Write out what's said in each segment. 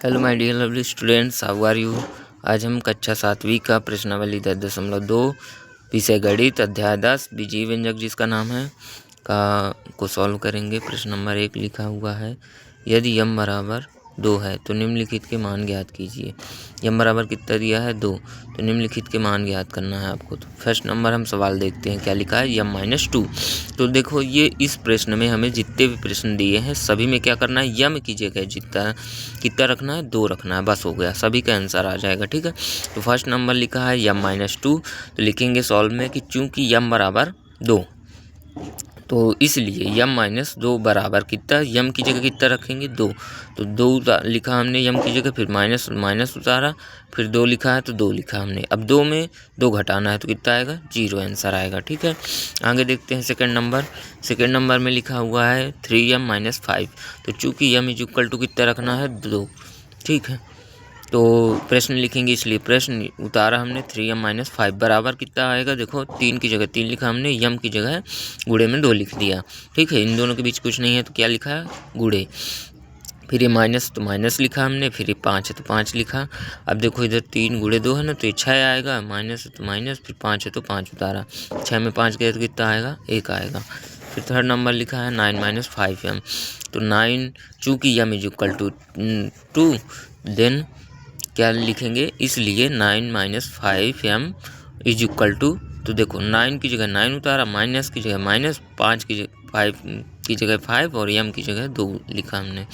Hello my dear lovely students, how are you. आज हम कक्षा 7वीं का प्रश्नावली 10.2 विषय गणित अध्याय 10 बीजीय व्यंजक जिसका नाम है को सॉल्व करेंगे। प्रश्न नंबर 1 लिखा हुआ है, यदि यम बराबर 2 है तो निम्नलिखित के मान ज्ञात कीजिए। यम बराबर कितना दिया है 2, तो निम्नलिखित के मान ज्ञात करना है आपको। तो फर्स्ट नंबर हम सवाल देखते हैं, क्या लिखा है, यम-2। तो देखो ये इस प्रश्न में हमें जितने भी प्रश्न दिए हैं सभी में क्या करना है, यम की जगह जितना कितना रखना है 2 रखना है, बस हो गया, सभी का आंसर आ जाएगा। ठीक है, तो फर्स्ट नंबर लिखा है यम-2, तो लिखेंगे सॉल्व में कि चूंकि यम बराबर 2 तो इसलिए यम-2 बराबर कितना, यम की जगह कितना रखेंगे 2, तो 2 लिखा हमने यम की जगह, फिर माइनस माइनस उतारा, फिर 2 लिखा है तो 2 लिखा हमने। अब 2 में 2 घटाना है तो कितना आएगा, 0 आंसर आएगा। ठीक है, आगे देखते हैं सेकंड नंबर। सेकंड नंबर में लिखा हुआ है 3m-5, तो चूँकि यम इज इक्वल टू कितना रखना है 2। ठीक है, तो प्रश्न लिखेंगे, इसलिए प्रश्न उतारा हमने 3m-5 बराबर कितना आएगा, देखो 3 की जगह 3 लिखा हमने, यम की जगह गुणे में 2 लिख दिया। ठीक है, इन दोनों के बीच कुछ नहीं है तो क्या लिखा है, गुणे। फिर ये माइनस तो माइनस लिखा हमने, फिर ये 5 है तो 5 लिखा। अब देखो इधर 3 गुणे 2 है ना, तो ये 6 आएगा, माइनस है तो माइनस, फिर 5 है तो 5 उतारा, 6 में 5 गए तो कितना आएगा, 1 आएगा। फिर थर्ड नंबर लिखा है 9-5m, तो 9 चूँकि यम इज इक्वल टू 2 देन क्या लिखेंगे, इसलिए 9-5m इज इक्वल टू, तो देखो 9 की जगह 9 उतारा, माइनस की जगह माइनस, 5 की जगह 5 की जगह 5 और m की जगह 2 लिखा हमने।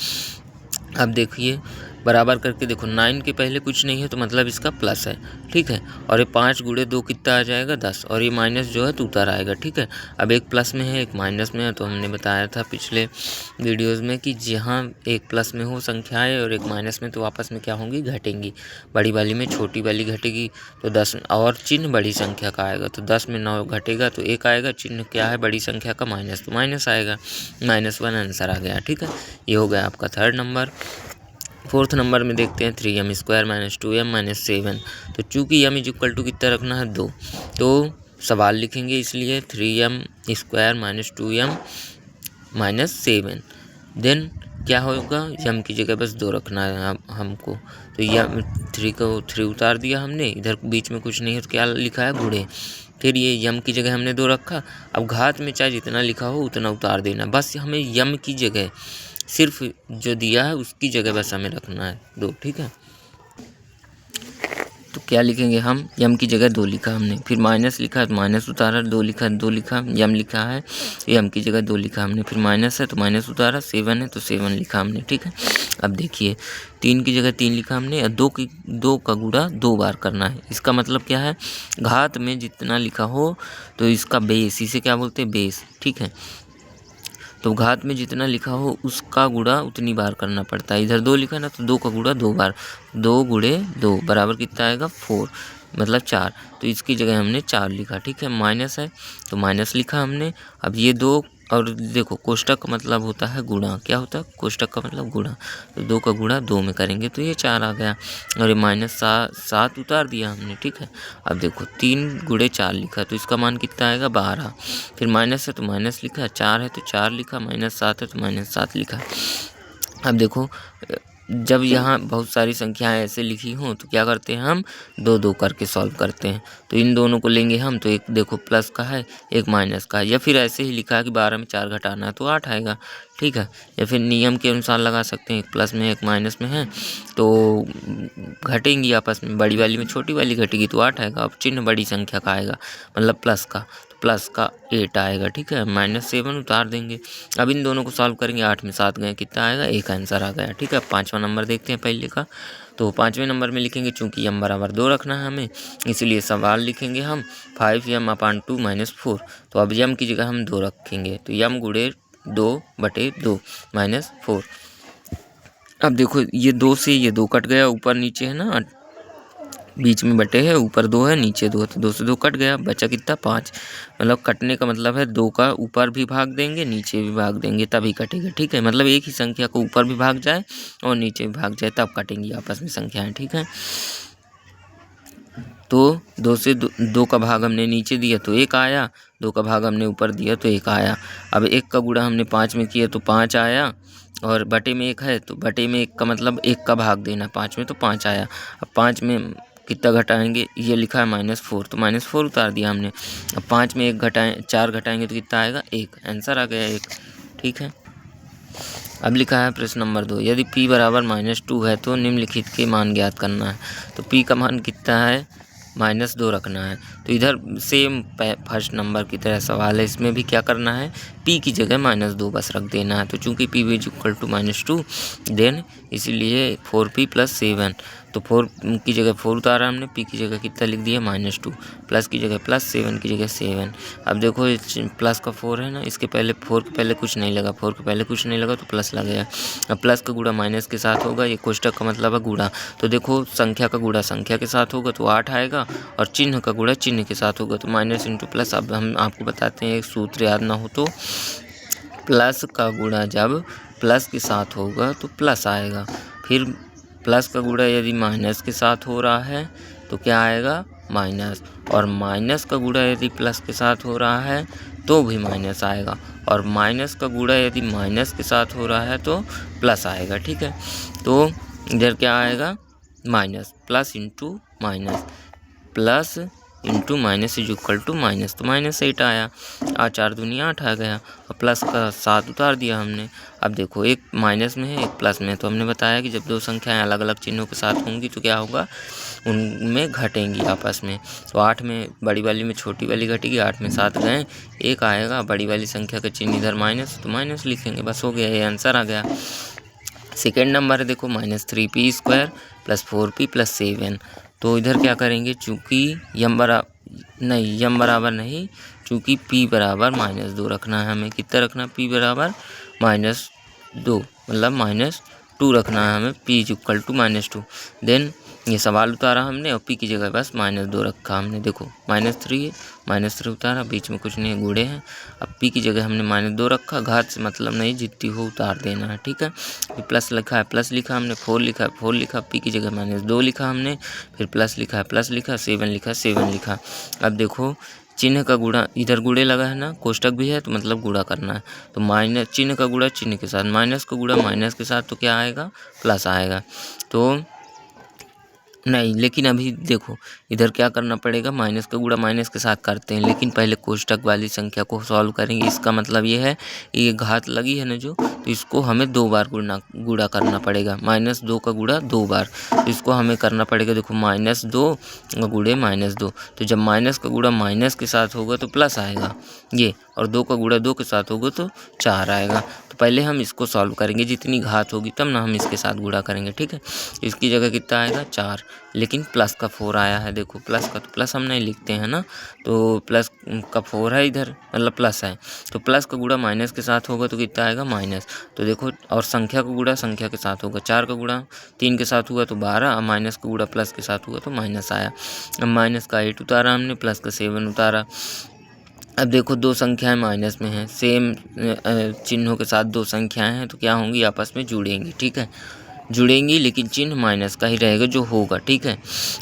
अब देखिए बराबर करके देखो 9 के पहले कुछ नहीं है तो मतलब इसका प्लस है। ठीक है, और ये 5 गुणे 2 कितना आ जाएगा 10, और ये माइनस जो है तो उतार आएगा। ठीक है, अब एक प्लस में है एक माइनस में है, तो हमने बताया था पिछले वीडियोज़ में कि जहाँ एक प्लस में हो संख्याएं और एक माइनस में तो आपस में क्या होंगी, घटेंगी। बड़ी वाली में छोटी वाली घटेगी तो 10, और चिन्ह बड़ी संख्या का आएगा, तो 10 में 9 घटेगा तो 1 आएगा, चिन्ह क्या है बड़ी संख्या का माइनस, तो माइनस आएगा, -1 आंसर आ गया। ठीक है, ये हो गया आपका थर्ड नंबर। फोर्थ नंबर में देखते हैं 3m² -2m-7, तो चूँकि m इज इक्वल टू कितना रखना है 2, तो सवाल लिखेंगे, इसलिए 3m² -2m-7 देन क्या होगा, यम की जगह बस 2 रखना है हमको, तो यम 3 को 3 उतार दिया हमने, इधर बीच में कुछ नहीं है तो क्या लिखा है, गुणे। फिर ये यम की जगह हमने 2 रखा, अब घात में चाहे जितना लिखा हो उतना उतार देना, बस हमें यम की जगह सिर्फ जो दिया है उसकी जगह बस हमें रखना है 2। ठीक है, तो क्या लिखेंगे हम, यम की जगह 2 लिखा हमने, फिर माइनस लिखा तो माइनस उतारा, 2 लिखा 2 लिखा, यम लिखा है यम की जगह 2 लिखा हमने, फिर माइनस है तो माइनस उतारा, 7 है तो 7 लिखा हमने। ठीक है, अब देखिए 3 की जगह 3 लिखा हमने, और 2 का गुणा 2 बार करना है। इसका मतलब क्या है, घात में जितना लिखा हो तो इसका बेस, इसे क्या बोलते हैं, बेस। ठीक है, तो घात में जितना लिखा हो उसका गुणा उतनी बार करना पड़ता है। इधर 2 लिखा ना, तो 2 का गुणा 2 बार, 2 गुणे 2 बराबर कितना आएगा 4, मतलब 4, तो इसकी जगह हमने 4 लिखा। ठीक है, माइनस है तो माइनस लिखा हमने। अब ये 2, और देखो कोष्टक का मतलब होता है गुणा, क्या होता है, कोष्टक का मतलब गुणा, तो 2 का गुणा 2 में करेंगे तो ये 4 आ गया, और ये -7 उतार दिया हमने। ठीक है, अब देखो 3 गुणे 4 लिखा तो इसका मान कितना आएगा 12, फिर माइनस है तो माइनस लिखा, 4 है तो 4 लिखा, -7 है तो -7 लिखा। अब देखो जब यहाँ बहुत सारी संख्याएं ऐसे लिखी हों तो क्या करते हैं, हम 2-2 करके सॉल्व करते हैं, तो इन दोनों को लेंगे हम, तो एक देखो प्लस का है एक माइनस का है, या फिर ऐसे ही लिखा है कि 12 में 4 घटाना है तो 8 आएगा। ठीक है, या फिर नियम के अनुसार लगा सकते हैं, एक प्लस में एक माइनस में है तो घटेंगी आपस में, बड़ी वाली में छोटी वाली घटेगी तो 8 आएगा। अब चिन्ह बड़ी संख्या का आएगा मतलब प्लस का, प्लस का 8 आएगा। ठीक है, -7 उतार देंगे। अब इन दोनों को सॉल्व करेंगे, 8 में 7 गए कितना आएगा, 1 आंसर आ गया। ठीक है, 5वां नंबर देखते हैं पहले का, तो 5वें नंबर में लिखेंगे चूँकि यम बराबर 2 रखना है हमें, इसलिए सवाल लिखेंगे हम 5m/2 -4, तो अब यम की जगह हम 2 रखेंगे, तो यम गुणे 2/2 -4। अब देखो ये 2 से ये 2 कट गया, ऊपर नीचे है ना, बीच में बटे है, ऊपर 2 है नीचे 2 है, तो 2 से 2 कट गया, बचा कितना 5, मतलब कटने का मतलब है 2 का ऊपर भी भाग देंगे नीचे भी भाग देंगे तभी कटेगा। ठीक है, मतलब एक ही संख्या को ऊपर भी भाग जाए और नीचे भी भाग जाए तब कटेंगी आपस में संख्याएं। ठीक है, तो 2 से 2 का भाग हमने नीचे दिया तो 1 आया, 2 का भाग हमने ऊपर दिया तो 1 आया। अब 1 का गुणा हमने 5 में किया तो 5 आया, और बटे में 1 है तो बटे में 1 का मतलब 1 का भाग देना 5 में, तो 5 आया। अब 5 में कितना घटाएंगे, ये लिखा है -4, तो -4 उतार दिया हमने। अब 5 में 1 घटाएं 4 घटाएंगे तो कितना आएगा 1, आंसर आ गया 1। ठीक है। अब लिखा है प्रश्न नंबर 2, यदि p बराबर -2 है तो निम्नलिखित के मान ज्ञात करना है। तो p का मान कितना है, -2 रखना है। तो इधर सेम फर्स्ट नंबर की तरह सवाल है, इसमें भी क्या करना है, p की जगह -2 बस रख देना है। तो चूंकि p = -2 देन इसीलिए 4p + 7, तो 4 की जगह 4 उतारा हमने, p की जगह कितना लिख दिया -2, प्लस की जगह प्लस, 7 की जगह 7। अब देखो प्लस का 4 है ना, इसके पहले 4 के पहले कुछ नहीं लगा, 4 के पहले कुछ नहीं लगा तो प्लस लगेगा। अब प्लस का गुणा माइनस के साथ होगा, ये कोष्टक का मतलब है गुणा। तो देखो संख्या का गुणा संख्या के साथ होगा तो 8 आएगा, और चिन्ह का गुणा चिन्ह के साथ होगा तो माइनस इंटू प्लस। अब हम आपको बताते हैं, एक सूत्र याद ना हो तो प्लस का गुणा जब प्लस के साथ होगा तो प्लस आएगा, फिर प्लस का गुणा यदि माइनस के साथ हो रहा है तो क्या आएगा माइनस, और माइनस का गुणा यदि प्लस के साथ हो रहा है तो भी माइनस आएगा, और माइनस का गुणा यदि माइनस के साथ हो रहा है तो प्लस आएगा। ठीक है, तो इधर क्या आएगा minus, plus into minus, plus into minus is equal to minus, तो -8 आया। 8 4 दूनी 8 आ गया, और प्लस का 7 उतार दिया हमने। अब देखो एक माइनस में है एक प्लस में है, तो हमने बताया कि जब दो संख्याएं अलग अलग चिन्हों के साथ होंगी तो क्या होगा, उनमें घटेंगी आपस में। तो 8 में बड़ी वाली में छोटी वाली घटेगी, 8 में 7 गए, 1 आएगा, बड़ी वाली संख्या का चिन्ह इधर माइनस तो माइनस लिखेंगे, बस हो गया, ये आंसर आ गया। सेकेंड नंबर है देखो -3p² + 4p + 7। तो इधर क्या करेंगे, चूँकि यम बराबर नहीं, चूँकि p बराबर -2 रखना है हमें। कितना रखना है, p बराबर -2 मतलब -2 रखना है हमें, p = -2। देन ये सवाल उतारा हमने और p की जगह बस -2 रखा हमने। देखो -3 है, -3 उतारा, बीच में कुछ नहीं है, गुणे हैं। अब p की जगह हमने -2 रखा, घात से मतलब नहीं, जितनी हो उतार देना है। ठीक है, फिर प्लस लिखा है प्लस लिखा हमने, 4 लिखा है 4 लिखा, p की जगह -2 लिखा हमने, फिर प्लस लिखा है प्लस लिखा, 7 लिखा 7 लिखा। अब देखो चिन्ह का गुणा, इधर गुणे लगा है ना, कोष्टक भी है तो मतलब गुणा करना है। तो माइनस चिन्ह का गुणा चिन्ह के साथ, माइनस का गुणा माइनस के साथ, तो क्या आएगा प्लस आएगा। तो नहीं, लेकिन अभी देखो इधर क्या करना पड़ेगा, माइनस का गुणा माइनस के साथ करते हैं, लेकिन पहले कोष्टक वाली संख्या को सॉल्व करेंगे। इसका मतलब ये है ये घात लगी है ना जो, तो इसको हमें 2 बार गुणा करना पड़ेगा। -2 का गुणा 2 बार, तो इसको हमें करना पड़ेगा। देखो -2 गुणे -2, तो जब माइनस का गुणा माइनस के साथ होगा तो प्लस आएगा ये, और 2 का गुणा 2 के साथ होगा तो 4 आएगा। तो पहले हम इसको सॉल्व करेंगे, जितनी घात होगी तब ना हम इसके साथ गुणा करेंगे। ठीक है, इसकी जगह कितना आएगा 4, लेकिन प्लस का 4 आया है। देखो प्लस का तो प्लस हम नहीं लिखते हैं ना, तो प्लस का 4 है इधर, मतलब प्लस है, तो प्लस का गुणा माइनस के साथ होगा तो कितना आएगा माइनस। तो देखो, और संख्या का गुणा संख्या के साथ होगा, 4 का गुणा 3 के साथ हुआ तो 12, और माइनस का गुणा प्लस के साथ हुआ तो माइनस आया। अब माइनस का 8 उतारा हमने, प्लस का 7 उतारा। अब देखो दो संख्याएं माइनस में हैं, सेम चिन्हों के साथ दो संख्याएं हैं, तो क्या होंगी आपस में जुड़ेंगी। ठीक है, जुड़ेंगी, लेकिन चिन्ह माइनस का ही रहेगा जो होगा। ठीक है,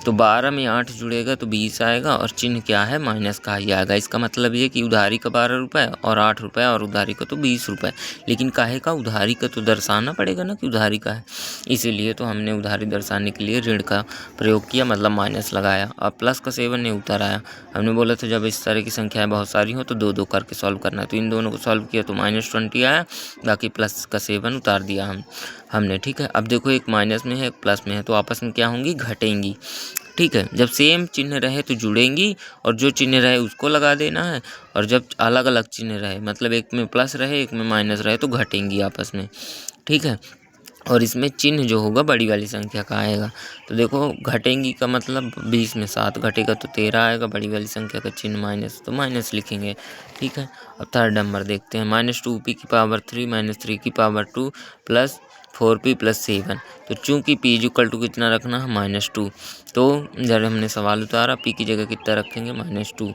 तो 12 में 8 जुड़ेगा तो 20 आएगा, और चिन्ह क्या है माइनस का ही आएगा। इसका मतलब ये कि उधारी का 12 रुपये और 8 रुपये, और उधारी का तो 20 रुपये। लेकिन काहे का, उधारी का तो दर्शाना पड़ेगा ना कि उधारी का है, इसीलिए तो हमने उधारी दर्शाने के लिए ऋण का प्रयोग किया, मतलब माइनस लगाया। अब प्लस का 7 ने उतर आया, हमने बोला था जब इस तरह की संख्याएं बहुत सारी हो तो 2-2 करके सॉल्व करना है। तो इन दोनों को सॉल्व किया तो -20 आया, बाकी प्लस का 7 उतार दिया हमने। ठीक है, अब देखो एक माइनस में है एक प्लस में है, तो आपस में क्या होंगी, घटेंगी। ठीक है, जब सेम चिन्ह रहे तो जुड़ेंगी, और जो चिन्ह रहे उसको लगा देना है, और जब अलग अलग चिन्ह रहे, मतलब एक में प्लस रहे एक में माइनस रहे, तो घटेंगी आपस में। ठीक है, और इसमें चिन्ह जो होगा बड़ी वाली संख्या का आएगा। तो देखो घटेंगी का मतलब 20 में 7 घटेगा तो 13 आएगा, बड़ी वाली संख्या का चिन्ह माइनस, तो माइनस लिखेंगे। ठीक है, अब थर्ड नंबर देखते हैं, -2p की पावर 3 -3 की पावर 2 + 4p + 7। तो चूँकि p = कितना रखना है -2, तो जब हमने सवाल उतारा p की जगह कितना रखेंगे -2,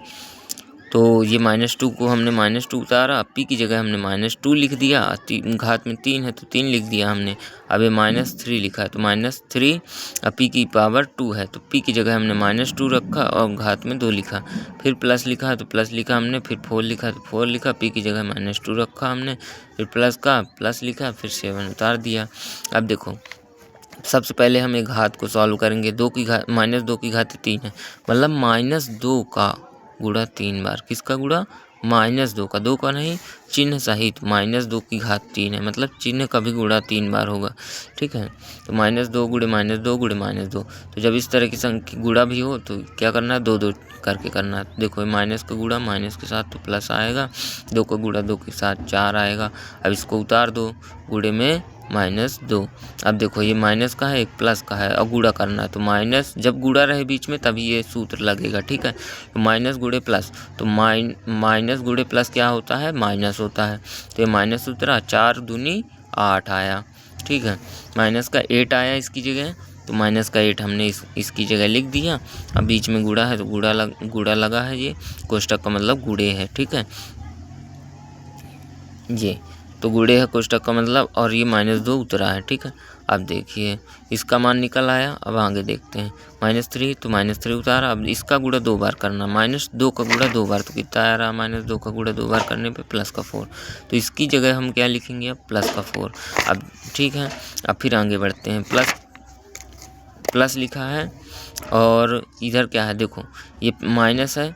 तो ये -2 को हमने -2 उतारा, p की जगह हमने -2 लिख दिया, घात में 3 है तो 3 लिख दिया हमने। अब ये -3 लिखा है तो -3, अब p की पावर 2 है तो p की जगह हमने -2 रखा और घात में 2 लिखा। फिर प्लस लिखा तो प्लस लिखा हमने, फिर 4 लिखा तो 4 लिखा, p की जगह -2 रखा हमने, फिर प्लस का प्लस लिखा, फिर 7 उतार दिया। अब देखो सबसे पहले हम एक घात को सॉल्व करेंगे। -2 की घात 3 है, मतलब -2 का गुणा 3 बार। किसका गुणा? -2 का, 2 का नहीं, चिन्ह सहित। -2 की घात 3 है, मतलब चिन्ह का भी गुणा 3 बार होगा, ठीक है। तो -2 गुणे -2 गुणे -2। तो जब इस तरह की संख्या गुणा भी हो तो क्या करना है? 2 करके करना है। देखो माइनस का गुणा माइनस के साथ तो प्लस आएगा, 2 का गुणा 2 के साथ 4 आएगा। अब इसको उतार दो, गुणे में -2। अब देखो ये माइनस का है, एक प्लस का है और गुणा करना है, तो माइनस जब गुणा रहे बीच में तभी ये सूत्र लगेगा, ठीक है। तो माइनस गुणे प्लस, तो माइनस गुणे प्लस क्या होता है? माइनस होता है। तो ये माइनस उतरा, 4 दूनी 8 आया, ठीक है। माइनस का 8 आया इसकी जगह, तो माइनस का 8 हमने इसकी जगह लिख दिया। अब बीच में गुणा है तो गुणा लगा है, ये कोष्टक का मतलब गुणे है, ठीक है। ये तो गुणे है कोष्टक का मतलब, और ये -2 उतरा है, ठीक है। अब देखिए इसका मान निकल आया। अब आगे देखते हैं, -3 तो -3 उतारा। अब इसका गुणा 2 बार करना, -2 का गुणा 2 बार, तो कितना आ रहा? -2 का गुणा 2 बार करने पे प्लस का 4, तो इसकी जगह हम क्या लिखेंगे? अब प्लस का 4। अब ठीक है, अब फिर आगे बढ़ते हैं। प्लस लिखा है और इधर क्या है? देखो ये माइनस है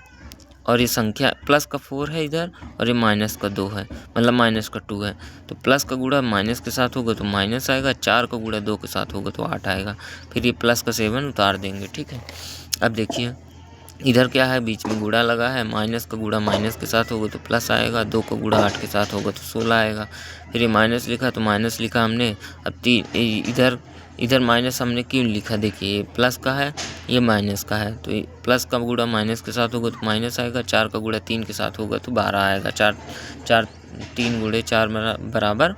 और ये संख्या प्लस का 4 है इधर, और ये माइनस का 2 है, मतलब माइनस का 2 है। तो प्लस का गुणा माइनस के साथ होगा तो माइनस आएगा, 4 का गुणा 2 के साथ होगा तो 8 आएगा। फिर ये प्लस का 7 उतार देंगे, ठीक है। अब देखिए इधर क्या है? बीच में गुणा लगा है, माइनस का गुणा माइनस के साथ होगा तो प्लस आएगा, 2 का गुणा 8 के साथ होगा तो 16 आएगा। फिर ये माइनस लिखा तो माइनस लिखा हमने। अब इधर माइनस हमने क्यों लिखा? देखिए ये प्लस का है, ये माइनस का है, तो प्लस का गुणा माइनस के साथ होगा तो माइनस आएगा, 4 का गुणा 3 के साथ होगा तो 12 आएगा। 3 गुणे 4 बराबर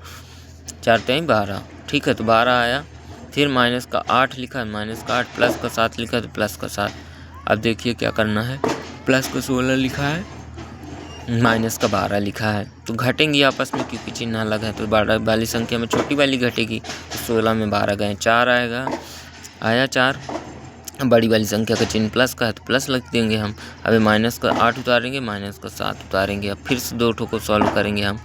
4 3 12, ठीक है, तो 12 आया। फिर माइनस का 8 लिखा, माइनस का 8, प्लस का 7 लिखा तो प्लस का 7। अब देखिए क्या करना है, प्लस का 16 लिखा है, माइनस का 12 लिखा है, तो घटेंगी आपस में क्योंकि चिन्ह अलग है, तो बड़ा वाली संख्या में छोटी वाली घटेगी, तो 16 में 12 गए, 4 आएगा, आया 4। बड़ी वाली संख्या का चिन्ह प्लस का है तो प्लस लिख देंगे हम। अभी माइनस का 8 उतारेंगे, माइनस का 7 उतारेंगे। अब फिर से 2 ठो को सॉल्व करेंगे हम।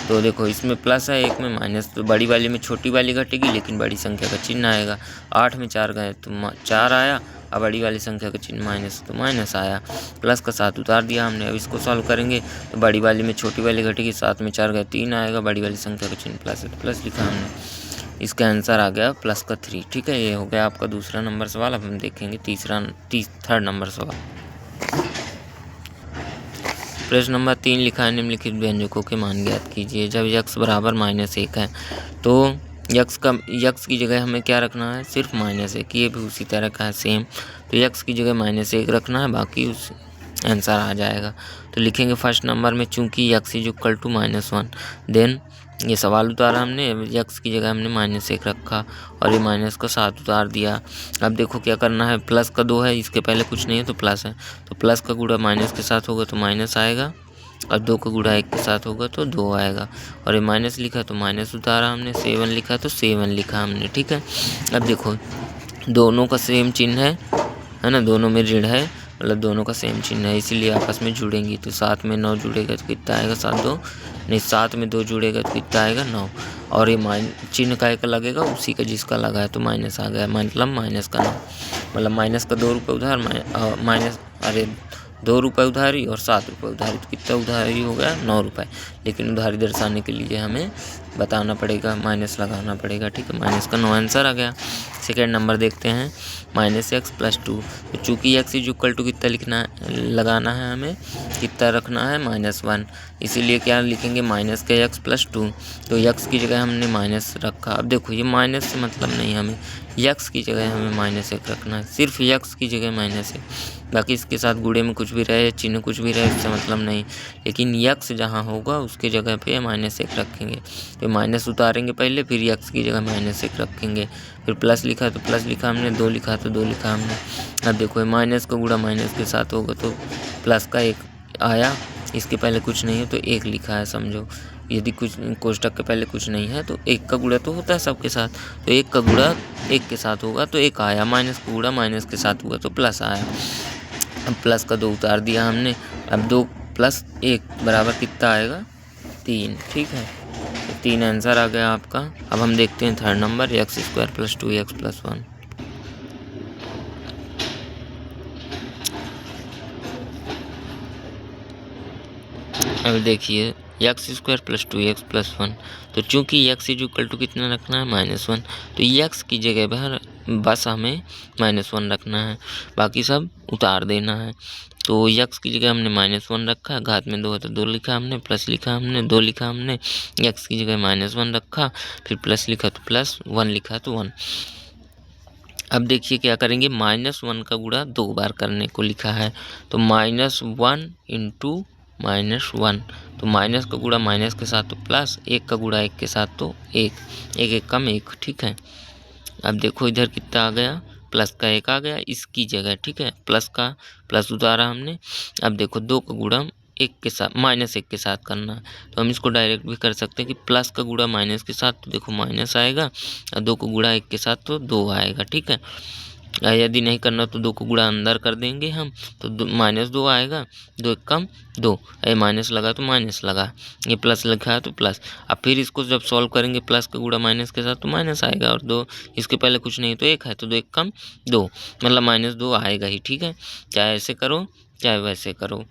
तो देखो इसमें प्लस है, एक में माइनस, तो बड़ी वाली में छोटी वाली घटेगी लेकिन बड़ी संख्या का चिन्ह आएगा। 8 में 4 गए तो 4 आया, अब बड़ी वाली संख्या का चिन्ह माइनस तो माइनस आया, प्लस का 7 उतार दिया हमने। अब इसको सॉल्व करेंगे तो बड़ी वाली में छोटी वाली घटेगी, 7 में 4 गए 3 आएगा, बड़ी वाली संख्या का चिन्ह प्लस है तो प्लस लिखा हमने। इसका आंसर आ गया प्लस का 3, ठीक है। ये हो गया आपका दूसरा नंबर सवाल। अब हम देखेंगे थर्ड नंबर सवाल। प्रश्न नंबर 3 लिखा है, निम्नलिखित व्यंजकों के मान ज्ञात कीजिए। जब x बराबर -1 है तो यक्स की जगह हमें क्या रखना है? सिर्फ -1। ये भी उसी तरह का है सेम, तो यक्स की जगह -1 रखना है, बाकी उस आंसर आ जाएगा। तो लिखेंगे फर्स्ट नंबर में, चूंकि x = -1, देन ये सवाल उतारा हमने, यक्स की जगह हमने -1 रखा और ये माइनस का 7 उतार दिया। अब देखो क्या करना है, प्लस का 2 है, इसके पहले कुछ नहीं है तो प्लस है, तो प्लस का गुणा माइनस के साथ होगा तो माइनस आएगा, और 2 का गुणा 1 के साथ होगा तो 2 आएगा। और ये माइनस लिखा तो माइनस उतारा हमने, 7 लिखा तो 7 लिखा हमने, ठीक है। अब देखो दोनों का सेम चिन्ह है ना, दोनों में ऋण है, मतलब दोनों का सेम चिन्ह है, इसीलिए आपस में जुड़ेंगी। तो 7 में 9 जुड़ेगा तो कितना आएगा? 7 में 2 जुड़ेगा तो कितना आएगा? 9। और ये चिन्ह का एक लगेगा उसी का जिसका लगा है तो माइनस आ गया, मतलब माइनस का 9, मतलब माइनस का 2 रुपये उधार, माइनस 2 रुपये उधारी और 7 रुपये उधारी, तो कितना उधारी हो गया? 9 रुपये। लेकिन उधारी दर्शाने के लिए हमें बताना पड़ेगा, माइनस लगाना पड़ेगा, ठीक है। माइनस का 9 आंसर आ गया। सेकेंड नंबर देखते हैं, -x + 2। तो चूँकि x = कितना लिखना है, लगाना है हमें, कितना रखना है? -1, इसीलिए क्या लिखेंगे? माइनस का x + 2। तो x की जगह हमने माइनस रखा। अब देखो ये माइनस से मतलब नहीं, हमें x की जगह हमें -1 रखना है, सिर्फ x की जगह -1, बाकी इसके साथ गुणे में कुछ भी रहे, चिन्ह कुछ भी रहे, इससे मतलब नहीं। लेकिन x जहाँ होगा उसके जगह पे -1 रखेंगे। तो माइनस उतारेंगे पहले, फिर x की जगह -1 रखेंगे, फिर प्लस लिखा तो प्लस लिखा हमने, 2 लिखा तो 2 लिखा हमने। अब देखो माइनस का गुणा माइनस के साथ होगा तो प्लस का 1 आया, इसके पहले कुछ नहीं है तो 1 लिखा है समझो। यदि कुछ कोष्टक के पहले कुछ नहीं है तो 1 का गुणा तो होता है सबके साथ, तो 1 का गुणा 1 के साथ होगा तो 1 आया, माइनस का गुणा माइनस के साथ हुआ तो प्लस आया। अब प्लस का 2 उतार दिया हमने। अब 2 + 1 बराबर कितना आएगा? 3। ठीक है, तो 3 आंसर आ गया आपका। अब हम देखते हैं थर्ड नंबर, x² + 2x + 1। अब देखिए x² + 2x + 1, तो चूंकि x = कितना रखना है? -1, तो x की जगह पर बस हमें -1 रखना है, बाकी सब उतार देना है। तो x की जगह हमने -1 रखा, घात में 2 है तो 2 लिखा हमने, प्लस लिखा हमने, 2 लिखा हमने, x की जगह -1 रखा, फिर प्लस लिखा तो प्लस, 1 लिखा तो 1। अब देखिए क्या करेंगे, -1 का गुणा 2 बार करने को लिखा है, तो -1 × -1, तो माइनस का गुणा माइनस के साथ तो प्लस, 1 का गुणा 1 के साथ तो 1, 1 1 कम 1। ठीक है, अब देखो इधर कितना आ गया, प्लस का 1 आ गया इसकी जगह। ठीक है, प्लस का प्लस उतारा हमने। अब देखो 2 का गुणा 1 के साथ -1 के साथ करना है, तो हम इसको डायरेक्ट भी कर सकते हैं कि प्लस का गुणा माइनस के साथ तो देखो माइनस आएगा, और 2 का गुणा 1 के साथ तो 2 आएगा। ठीक है, यदि नहीं करना तो 2 को गुणा अंदर कर देंगे हम, तो -2 आएगा, 2 1 कम 2, ये माइनस लगा तो माइनस लगा, ये प्लस लिखा है तो प्लस। अब फिर इसको जब सॉल्व करेंगे प्लस का गुणा माइनस के साथ तो माइनस आएगा, और 2 इसके पहले कुछ नहीं तो 1 है, तो 2 1 कम 2, मतलब -2 आएगा ही। ठीक है, चाहे ऐसे करो चाहे वैसे करो,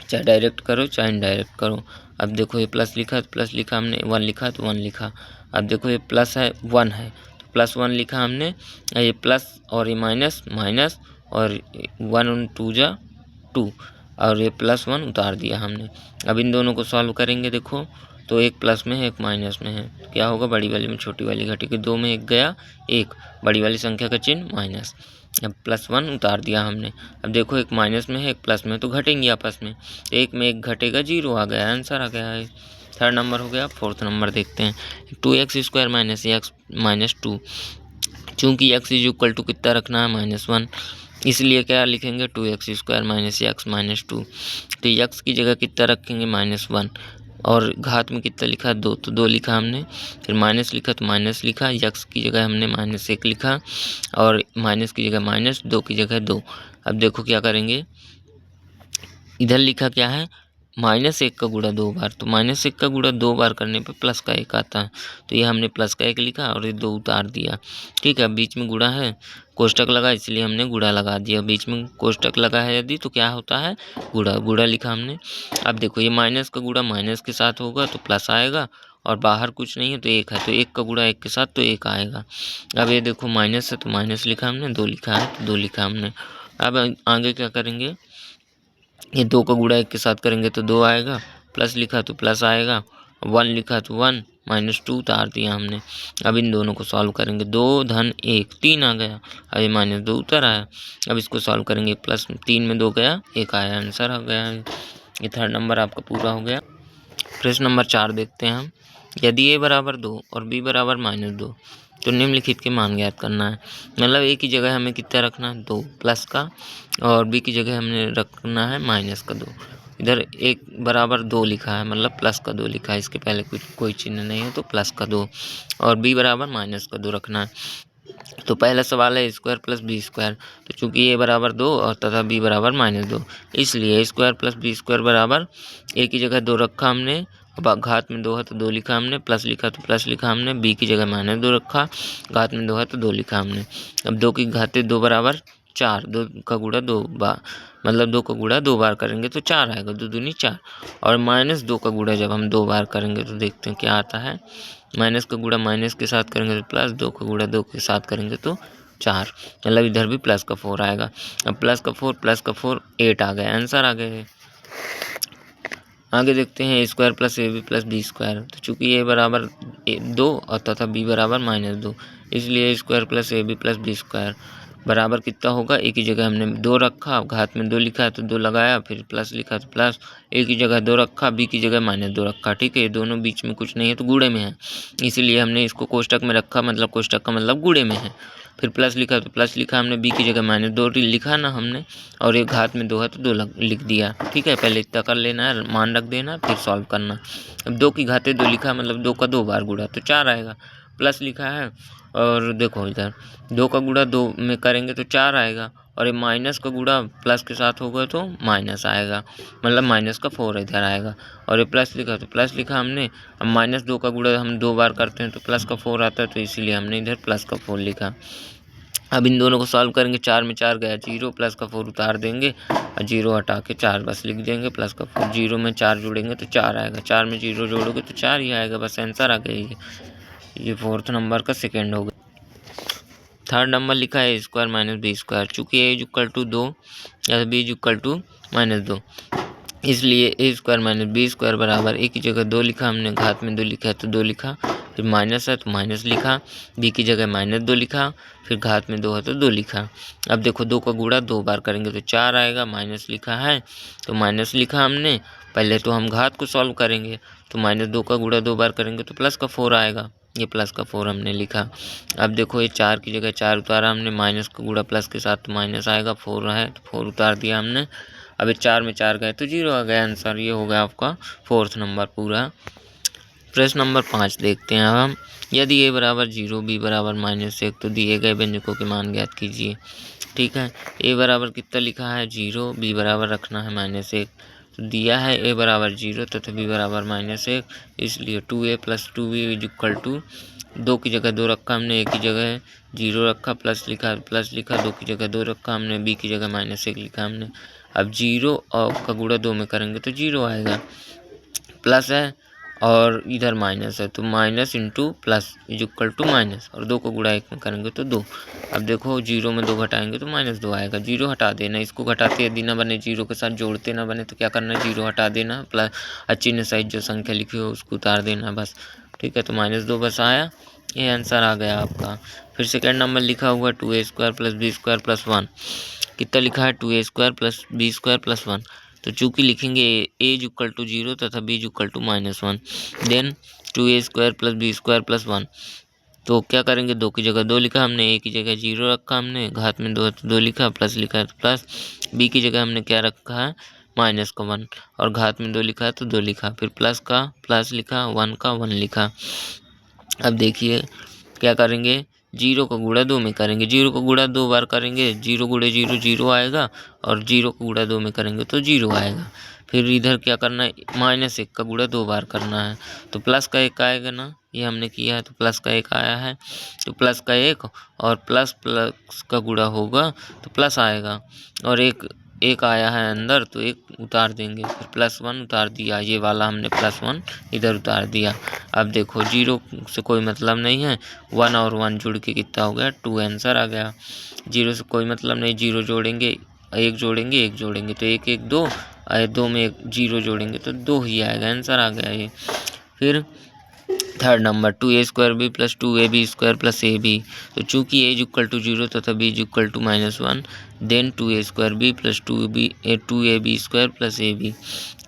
चाहे डायरेक्ट करो चाहे इनडायरेक्ट करो। अब देखो ये प्लस लिखा तो प्लस लिखा हमने, 1 लिखा तो 1 लिखा। अब देखो ये प्लस है 1 है तो +1 लिखा हमने, ये प्लस और ये माइनस माइनस, और 1 2 जा 2, और ये +1 उतार दिया हमने। अब इन दोनों को सॉल्व करेंगे देखो, तो एक प्लस में है एक माइनस में है, तो क्या होगा, बड़ी वाली में छोटी वाली घटेगी, 2 में 1 गया 1, बड़ी वाली संख्या का चिन्ह माइनस। अब +1 उतार दिया हमने। अब देखो एक माइनस में है एक प्लस में, तो घटेंगे आपस में, 1 में 1 घटेगा, 0 आ गया, आंसर आ गया है। थर्ड नंबर हो गया। फोर्थ नंबर देखते हैं, 2x² - x - 2, चूँकि x = कितना रखना है, -1, इसलिए क्या लिखेंगे, 2x² - x - 2, तो x की जगह कितना रखेंगे, -1, और घात में कितना लिखा, 2, तो 2 लिखा हमने, फिर माइनस लिखा तो माइनस लिखा, x की जगह हमने -1 लिखा, और माइनस की जगह माइनस, 2 की जगह 2। अब देखो क्या करेंगे, इधर लिखा क्या है, -1 का गुणा 2 बार, तो -1 का गुणा 2 बार करने पे प्लस का 1 आता है, तो ये हमने प्लस का 1 लिखा और ये 2 उतार दिया। ठीक है, बीच में गुणा है, कोष्टक लगा इसलिए हमने गुणा लगा दिया, बीच में कोष्टक लगा है यदि तो क्या होता है, गुणा, गुणा लिखा हमने। अब देखो ये माइनस का गुणा माइनस के साथ होगा तो प्लस आएगा, और बाहर कुछ नहीं है तो 1 है, तो 1 का गुणा 1 के साथ तो 1 आएगा। अब ये देखो माइनस है तो माइनस लिखा हमने, 2 लिखा है तो 2 लिखा हमने। अब आगे क्या करेंगे, ये 2 का गुणा 1 के साथ करेंगे तो 2 आएगा, प्लस लिखा तो प्लस आएगा, 1 लिखा तो 1, -2 उतार दिया हमने। अब इन दोनों को सॉल्व करेंगे, 2 धन 1 3 आ गया, अब ये -2 उतर आया। अब इसको सॉल्व करेंगे, प्लस 3 में 2 गया 1 आया, आंसर आ गया। ये थर्ड नंबर आपका पूरा हो गया। प्रश्न नंबर 4 देखते हैं हम, यदि a = 2 और b = -2 तो निम्नलिखित के मान ज्ञात करना है। मतलब a की जगह हमें कितना रखना है, 2 प्लस का, और b की जगह हमने रखना है माइनस का 2। इधर 1 = 2 लिखा है, मतलब प्लस का 2 लिखा है, इसके पहले कोई चिन्ह नहीं है तो प्लस का 2, और b = -2 रखना है। तो पहला सवाल है a² + b², तो चूंकि a = 2 और तथा b = -2, इसलिए a² + b² बराबर, a की जगह 2 रखा हमने, अब घात में 2 है तो 2 लिखा हमने, प्लस लिखा तो प्लस लिखा हमने, b की जगह -2 रखा, घात में 2 है तो 2 लिखा हमने। अब 2 की घातें 2 = 4, 2 का गुणा 2 बार, मतलब 2 का गुणा 2 बार करेंगे तो 4 आएगा, 2 दूनी 4, और -2 का गुणा जब हम 2 बार करेंगे तो देखते हैं क्या आता है, माइनस का गुणा माइनस के साथ करेंगे तो प्लस, 2 का गुणा 2 के साथ करेंगे तो 4, मतलब इधर भी प्लस का 4 आएगा। अब प्लस का 4 8 आ गया, आंसर आ गए। आगे देखते हैं a² + ab + b², तो चूंकि a = 2 और तथा b = -2, इसलिए a² + ab + b² बराबर कितना होगा, a की जगह हमने 2 रखा, घात में 2 लिखा है तो 2 लगाया, फिर प्लस लिखा तो प्लस, a की जगह 2 रखा, b की जगह -2 रखा। ठीक है, ये दोनों बीच में कुछ नहीं है तो गुणे में है, इसीलिए हमने इसको कोष्टक में रखा, मतलब कोष्टक का मतलब गुणे में है, फिर प्लस लिखा तो प्लस लिखा हमने, बी की जगह -2 लिखा ना हमने, और एक घात में 2 है तो 2 लिख दिया। ठीक है, पहले इतना कर लेना है, मान रख देना, फिर सॉल्व करना। अब 2 की घाते 2 लिखा, मतलब 2 का 2 बार गुणा तो 4 आएगा। प्लस लिखा है और देखो इधर 2 का गुणा 2 में करेंगे तो 4 आएगा, और ये माइनस का गुणा प्लस के साथ होगा तो माइनस आएगा, मतलब माइनस का 4 इधर आएगा। और ये प्लस लिखा तो प्लस लिखा हमने। अब -2 का गुणा हम 2 बार करते हैं तो प्लस का 4 आता है, तो इसीलिए हमने इधर प्लस का 4 लिखा। अब इन दोनों को सॉल्व करेंगे, 4 में 4 गया 0, प्लस का 4 उतार देंगे और 0 हटा के 4 बस लिख देंगे, प्लस का 4, 0 में 4 जोड़ेंगे तो 4 आएगा, 4 में 0 जोड़ोगे तो 4 ही आएगा, बस आंसर आ गया। ये 4th नंबर का सेकेंड हो गया। थर्ड नंबर लिखा है A² - B²। चूँकि A = 2 या B = -2, इसलिए A² - B² बराबर A की जगह 2 लिखा हमने, घात में 2 लिखा है तो 2 लिखा, फिर माइनस है तो माइनस लिखा, B की जगह -2 लिखा, फिर घात में 2 है तो 2 लिखा। अब देखो 2 का गुणा 2 बार करेंगे तो 4 आएगा, माइनस लिखा है तो माइनस लिखा हमने। पहले तो हम घात को सॉल्व करेंगे, तो -2 का गुणा 2 बार करेंगे तो प्लस का 4 आएगा, ये प्लस का 4 हमने लिखा। अब देखो ये 4 की जगह 4 उतारा हमने, माइनस का गुणा प्लस के साथ तो माइनस आएगा, 4 है तो 4 उतार दिया हमने। अब ये 4 में 4 गए तो 0 आ गया आंसर। ये हो गया आपका 4th नंबर पूरा। प्रश्न नंबर 5 देखते हैं अब हम। यदि A = 0, B = -1 तो दिए गए व्यंजकों के मान ज्ञात कीजिए। ठीक है, A बराबर कितना लिखा है 0, B बराबर रखना है -1, तो दिया है A = 0 तथा B = -1, इसलिए 2A + 2B = 2 की जगह 2 रखा हमने, A की जगह 0 रखा, प्लस लिखा 2 की जगह 2 रखा हमने, B की जगह -1 लिखा हमने। अब 0 का गुणा 2 में करेंगे तो 0 आएगा, प्लस है और इधर माइनस है तो माइनस इंटू प्लस = माइनस, और 2 को गुणा 1 में करेंगे तो 2। अब देखो 0 में 2 घटाएंगे तो -2 आएगा, 0 हटा देना, इसको घटाते यदि ना बने, 0 के साथ जोड़ते ना बने तो क्या करना है, 0 हटा देना, प्लस चिन्ह सहित जो संख्या लिखी हो उसको उतार देना बस। ठीक है, तो -2 बस आया, ये आंसर आ गया आपका। फिर सेकेंड नंबर लिखा हुआ 2A² + B² + 1। कितना लिखा है 2A² + B² + 1, तो चूँकि लिखेंगे A = 0 तथा B = -1, देन 2A² + B² + 1, तो क्या करेंगे, 2 की जगह 2 लिखा हमने, A की जगह 0 रखा हमने, घात में 2 है तो 2 लिखा, प्लस लिखा है तो प्लस, B की जगह हमने क्या रखा है -1, और घात में 2 लिखा है तो 2 लिखा, फिर प्लस का प्लस लिखा, 1 का 1 लिखा। अब देखिए क्या करेंगे, 0 का गुणा 2 में करेंगे, 0 का गुणा 2 बार करेंगे, 0 × 0 0 आएगा, और 0 का गुणा 2 में करेंगे तो 0 आएगा। फिर इधर क्या करना है, -1 का गुणा 2 बार करना है, तो प्लस का 1 आएगा ना, ये हमने किया है तो प्लस का 1 आया है, तो प्लस का 1 और प्लस का गुणा होगा तो प्लस आएगा, और एक आया है अंदर तो 1 उतार देंगे, फिर +1 उतार दिया, ये वाला हमने +1 इधर उतार दिया। अब देखो 0 से कोई मतलब नहीं है, 1 और 1 जुड़ के कितना हो गया 2, आंसर आ गया। 0 से कोई मतलब नहीं, 0 जोड़ेंगे 1 जोड़ेंगे 1 जोड़ेंगे तो 1 1 2, 2 में 1 0 जोड़ेंगे तो 2 ही आएगा, आंसर आ गया ये। फिर third number 2A² + 2AB² + AB, तो चूँकि A = 0 तथा B = -1, then 2A² + 2AB² + AB,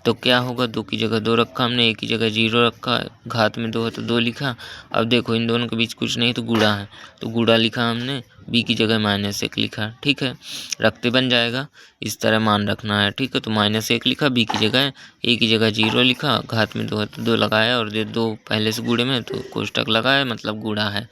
तो क्या होगा, 2 की जगह 2 रखा हमने, A की जगह 0 रखा, घात में 2 है तो 2 लिखा। अब देखो इन दोनों के बीच कुछ नहीं तो गुणा है, तो गुणा लिखा हमने, B की जगह -1 लिखा। ठीक है, रखते बन जाएगा, इस तरह मान रखना है। ठीक है, तो -1 लिखा, B की जगह A की जगह 0 लिखा, घात में 2 है तो 2 लगाया, और ये 2 पहले से गुणे में तो कोष्टक लगाया, मतलब गुणा है।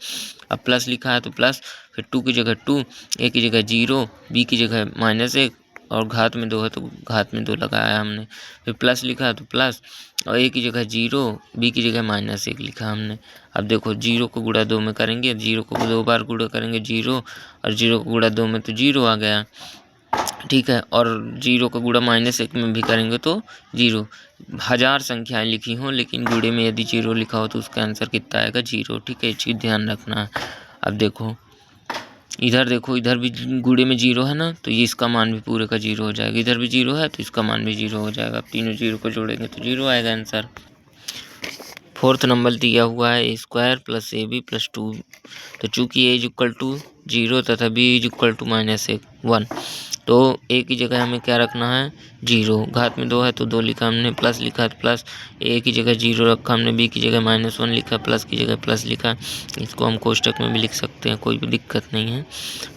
अब प्लस लिखा है तो प्लस, फिर 2 की जगह 2, A की जगह 0, B की जगह -1, और घात में 2 है तो घात में 2 लगाया हमने, फिर प्लस लिखा है तो प्लस, और A की जगह 0, B की जगह -1 लिखा हमने। अब देखो 0 को गुणा 2 में करेंगे, 0 को 2 बार गुणा करेंगे 0, और 0 को गुणा 2 में तो 0 आ गया। ठीक है, और 0 का गुणा -1 में भी करेंगे तो 0। 1000 संख्याएं लिखी हों लेकिन गुणे में यदि 0 लिखा हो तो उसका आंसर कितना आएगा 0। ठीक है, इस चीज़ ध्यान रखना है। अब देखो इधर भी गुणे में 0 है ना, तो ये इसका मान भी पूरे का 0 हो जाएगा, इधर भी 0 है तो इसका मान भी 0 हो जाएगा। अब तीनों 0 को जोड़ेंगे तो 0 आएगा आंसर। 4th नंबर दिया हुआ है A² + AB + 2, तो चूँकि A = 0 तथा B = -1, तो ए की जगह हमें क्या रखना है, 0। घात में 2 है तो 2 लिखा हमने, प्लस लिखा तो प्लस, ए की जगह 0 रखा हमने, बी की जगह -1 लिखा, प्लस की जगह प्लस लिखा। इसको हम कोष्टक में भी लिख सकते हैं, कोई भी दिक्कत नहीं है।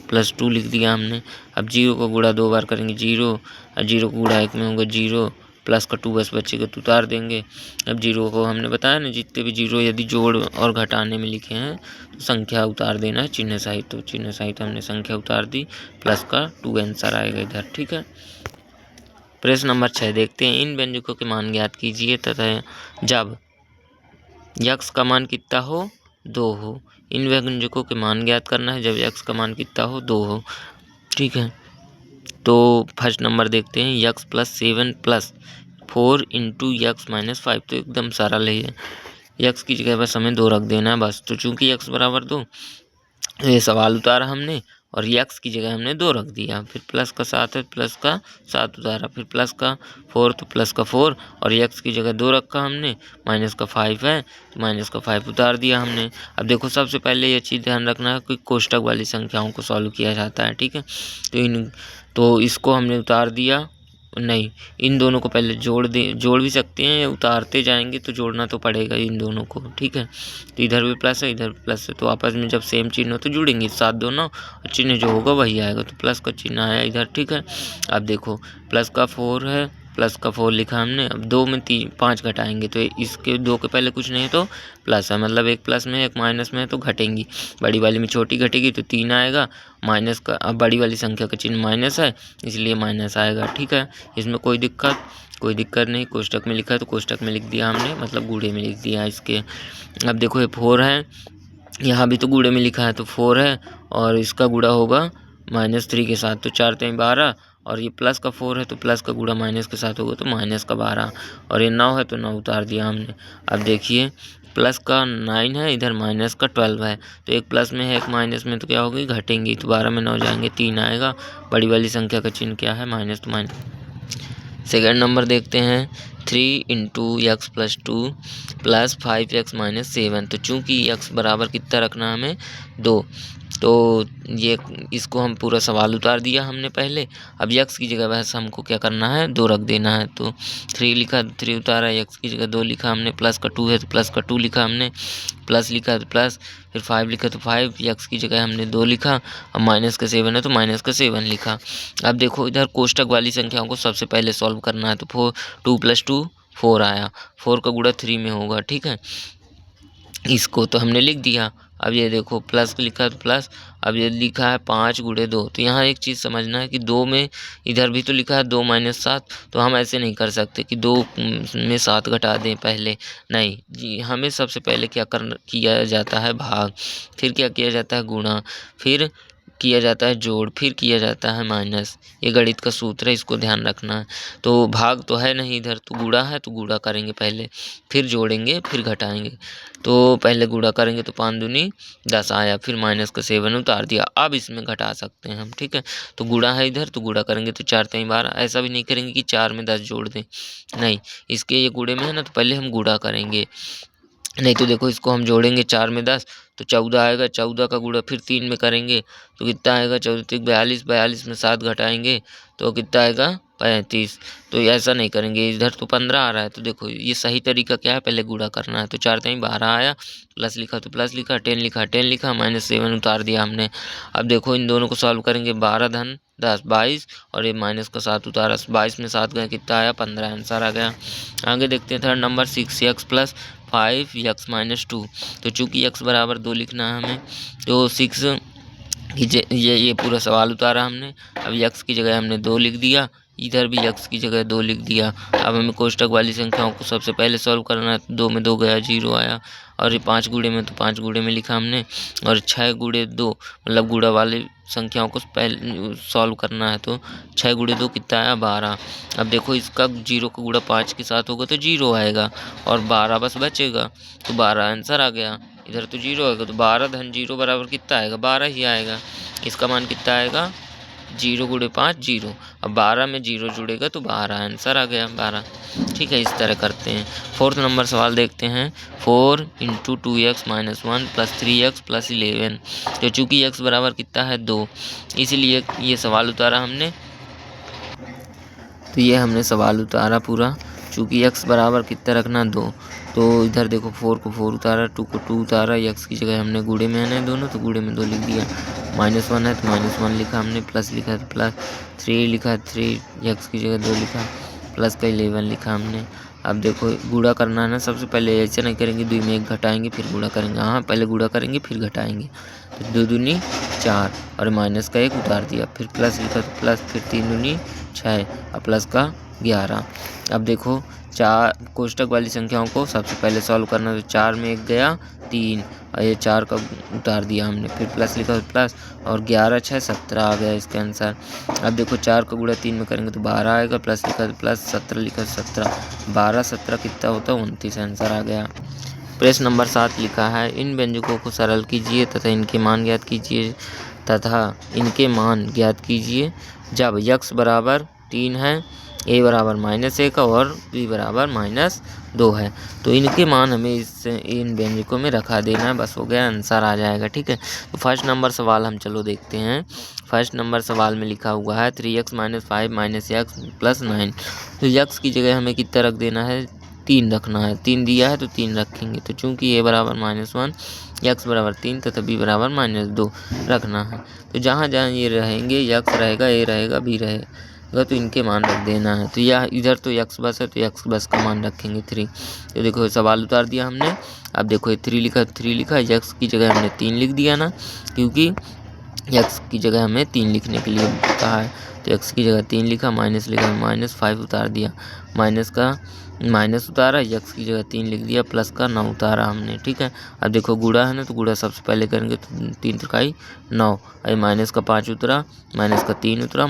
+2 लिख दिया हमने। अब 0 को गुणा 2 बार करेंगे 0, और 0 को गुणा 1 में होगा 0, प्लस का 2 बस बचेगा तो उतार देंगे। अब 0 को हमने बताया ना, जितने भी 0 यदि जोड़ और घटाने में लिखे हैं तो संख्या उतार देना है चिन्ह सहित। तो चिन्ह सहित हमने संख्या उतार दी, प्लस का 2 आंसर आएगा इधर। ठीक है। प्रश्न नंबर 6 देखते हैं। इन व्यंजकों के मान ज्ञात कीजिए तथा जब यक्स का मान कितना हो, 2 हो। इन व्यंजकों के मान ज्ञात करना है जब यक्स का मान कितना हो, 2 हो। ठीक है। तो फर्स्ट नंबर देखते हैं, यक्स +7 + 4 × यक्स -5। तो एकदम सरल है। यक्स की जगह बस हमें 2 रख देना है बस। तो चूंकि यक्स बराबर 2, ये सवाल उतारा हमने और यक्स की जगह हमने 2 रख दिया। फिर प्लस का 7 है, प्लस का 7 उतारा, फिर प्लस का 4 तो प्लस का 4, और यक्स की जगह 2 रखा हमने, माइनस का 5 है तो माइनस का 5 उतार दिया हमने। अब देखो सबसे पहले ये चीज़ ध्यान रखना है कि कोष्टक वाली संख्याओं को सॉल्व किया जाता है। ठीक है। तो इसको हमने उतार दिया, नहीं, इन दोनों को पहले जोड़ भी सकते हैं, उतारते जाएंगे तो जोड़ना तो पड़ेगा इन दोनों को। ठीक है। तो इधर भी प्लस है, इधर भी प्लस है, तो आपस में जब सेम चिन्ह हो तो जुड़ेंगे साथ दोनों, और चिन्ह जो होगा वही आएगा। तो प्लस का चिन्ह आया इधर। ठीक है। अब देखो प्लस का 4 है, प्लस का 4 लिखा हमने। अब 2 में 5 घटाएंगे तो इसके 2 के पहले कुछ नहीं तो प्लस है, मतलब एक प्लस में एक माइनस में है तो घटेंगी। बड़ी वाली में छोटी घटेगी तो 3 आएगा, माइनस का, अब बड़ी वाली संख्या का चिन्ह माइनस है इसलिए माइनस आएगा। ठीक है। इसमें कोई दिक्कत नहीं। कोष्टक में लिखा है तो कोष्टक में लिख दिया हमने, मतलब गूढ़े में लिख दिया इसके। अब देखो ये 4 है, यहाँ भी तो गूढ़े में लिखा है तो 4 है, और इसका गुणा होगा -3 के साथ तो 4 × 12, और ये प्लस का 4 है तो प्लस का गुणा माइनस के साथ होगा तो माइनस का 12, और ये 9 है तो 9 उतार दिया हमने। अब देखिए प्लस का 9 है, इधर माइनस का 12 है, तो एक प्लस में है एक माइनस में, तो क्या होगी, घटेंगी। तो 12 में 9 जाएंगे 3 आएगा। बड़ी वाली संख्या का चिन्ह क्या है, माइनस, तो माइनस। सेकेंड नंबर देखते हैं, 3 × यक्स +2 + 5x -7। तो चूंकि यक्स बराबर कितना रखना है हमें, 2, तो ये इसको हम पूरा सवाल उतार दिया हमने पहले। अब यक्स की जगह बस हमको क्या करना है, 2 रख देना है। तो 3 लिखा, 3 उतारा, यक्स की जगह 2 लिखा हमने, प्लस का 2 है तो प्लस का 2 लिखा हमने, प्लस लिखा तो प्लस, फिर 5 लिखा तो 5, यक्स की जगह हमने 2 लिखा, अब माइनस का 7 है तो माइनस का 7 लिखा। अब देखो इधर कोष्टक वाली संख्याओं को सबसे पहले सॉल्व करना है। तो 2 + 2 4 आया, 4 का गुणा 3 में होगा। ठीक है। इसको तो हमने लिख दिया। अब ये देखो प्लस लिखा तो प्लस, अब ये लिखा है 5 × 2। तो यहाँ एक चीज़ समझना है कि 2 में, इधर भी तो लिखा है 2 - 7, तो हम ऐसे नहीं कर सकते कि 2 में 7 घटा दें पहले, नहीं जी, हमें सबसे पहले क्या किया जाता है, भाग, फिर क्या किया जाता है, गुणा, फिर किया जाता है जोड़, फिर किया जाता है माइनस। ये गणित का सूत्र है, इसको ध्यान रखना है। तो भाग तो है नहीं इधर, तो गुणा है तो गुणा करेंगे पहले, फिर जोड़ेंगे, फिर घटाएंगे। तो पहले गुणा करेंगे तो 5 दूनी 10 आया, फिर माइनस का 7 उतार दिया। अब इसमें घटा सकते हैं हम। ठीक है। तो गुणा है इधर तो गुणा करेंगे तो 4 × 12। ऐसा भी नहीं करेंगे कि 4 में 10 जोड़ दें, नहीं, इसके ये गुणे में है ना, तो पहले हम गुणा करेंगे, नहीं तो देखो इसको हम जोड़ेंगे 4 में 10 तो 14 आएगा, 14 का गुणा फिर 3 में करेंगे तो कितना आएगा, 14 × 42, 42 में 7 घटाएंगे तो कितना आएगा, 35। तो ऐसा नहीं करेंगे, इधर तो 15 आ रहा है, तो देखो ये सही तरीका क्या है, पहले गुणा करना है। तो 4 × 12 आया, प्लस लिखा तो प्लस लिखा, 10 लिखा 10 लिखा, -7 उतार दिया हमने। अब देखो इन दोनों को सॉल्व करेंगे, 12 × 10 22, और ये माइनस का 7 उतारा, 22 में 7 गए कितना आया, 15 आंसर आ गया। आगे देखते हैं थर्ड नंबर, 6x + 5x -2। तो चूंकि x बराबर 2 लिखना है हमें, तो 6 ये पूरा सवाल उतारा हमने। अब x की जगह हमने 2 लिख दिया, इधर भी x की जगह 2 लिख दिया। अब हमें कोष्टक वाली संख्याओं को सबसे पहले सॉल्व करना है। 2 में 2 गया 0 आया, और ये 5 गुणे में तो 5 गुणे में लिखा हमने, और 6 × 2 मतलब गुणा वाली संख्याओं को पहले सॉल्व करना है। तो 6 × 2 कितना आया, 12। अब देखो इसका 0 का गुणा 5 के साथ होगा तो 0 आएगा, और 12 बस बचेगा, तो 12 आंसर आ गया। इधर तो 0 आएगा, तो 12 - 0 बराबर कितना आएगा, 12 ही आएगा। इसका मान कितना आएगा, 0 × 5 0। अब 12 में 0 जुड़ेगा तो 12 आंसर आ गया, 12। ठीक है, इस तरह करते हैं। फोर्थ नंबर सवाल देखते हैं, 4 × 2x - 1 + 3x + 11। तो चूँकि x बराबर कितना है, 2, इसीलिए ये सवाल उतारा हमने तो ये हमने सवाल उतारा पूरा। चूँकि x बराबर कितना रखना 2, तो इधर देखो 4 को 4 उतारा, 2 को 2 उतारा, x की जगह हमने गुणे में आना है दोनों, तो गुणे में 2 लिख दिया। -1 है तो -1 लिखा हमने, प्लस लिखा तो प्लस, 3 लिखा 3, x की जगह 2 लिखा, प्लस का 11 लिखा हमने। अब देखो गुणा करना है ना, सबसे पहले ऐसे नहीं करेंगे, 2 में 1 घटाएंगे फिर गुणा करेंगे। हाँ, पहले गुणा करेंगे फिर घटाएंगे। तो 2 दूनी 4 और माइनस का 1 उतार दिया, फिर प्लस लिखा तो प्लस, फिर 3 दूनी 6 और प्लस का 11। अब देखो 4 कोष्टक वाली संख्याओं को सबसे पहले सॉल्व करना, तो 4 में 1 गया 3 और ये 4 का उतार दिया हमने, फिर प्लस लिखा तो प्लस और 11 6 17 आ गया इसके आंसर। अब देखो 4 का गुणा 3 में करेंगे तो 12 आएगा, प्लस लिखा तो प्लस, 17 लिखा तो 17, 12 17 कितना होता है 29 आंसर आ गया। प्रश्न नंबर 7 लिखा है, इन व्यंजकों को सरल कीजिए तथा इनके मान ज्ञात कीजिए जब x बराबर 3 है, a बराबर -1 और b बराबर -2 है। तो इनके मान हमें इन व्यंजकों में रखा देना है, बस हो गया, आंसर आ जाएगा। ठीक है, तो फर्स्ट नंबर सवाल हम चलो देखते हैं। फर्स्ट नंबर सवाल में लिखा हुआ है 3x - 5 - x + 9। तो x की जगह हमें कितना रख देना है, 3 रखना है। 3 दिया है तो 3 रखेंगे। तो चूँकि a बराबर -1, x बराबर 3 तथा b बराबर -2 रखना है। तो जहाँ जहाँ ये रहेंगे, x रहेगा, a रहेगा, b रहेगा, तो इनके मान रख देना है। तो यह इधर तो x बस है तो x बस का मान रखेंगे 3। तो देखो सवाल उतार दिया हमने। अब देखो ये 3 लिखा, 3 लिखा, x की जगह हमने 3 लिख दिया ना, क्योंकि x की जगह हमें 3 लिखने के लिए कहा है। तो x की जगह 3 लिखा, माइनस लिखा, -5 उतार दिया, माइनस का माइनस उतारा, x की जगह 3 लिख दिया, प्लस का 9 उतारा हमने। ठीक है, अब देखो गुणा है ना, तो गुणा सबसे पहले करेंगे तो 3 त्रिकाई 9, अरे माइनस का 5 उतरा, माइनस का 3 उतरा,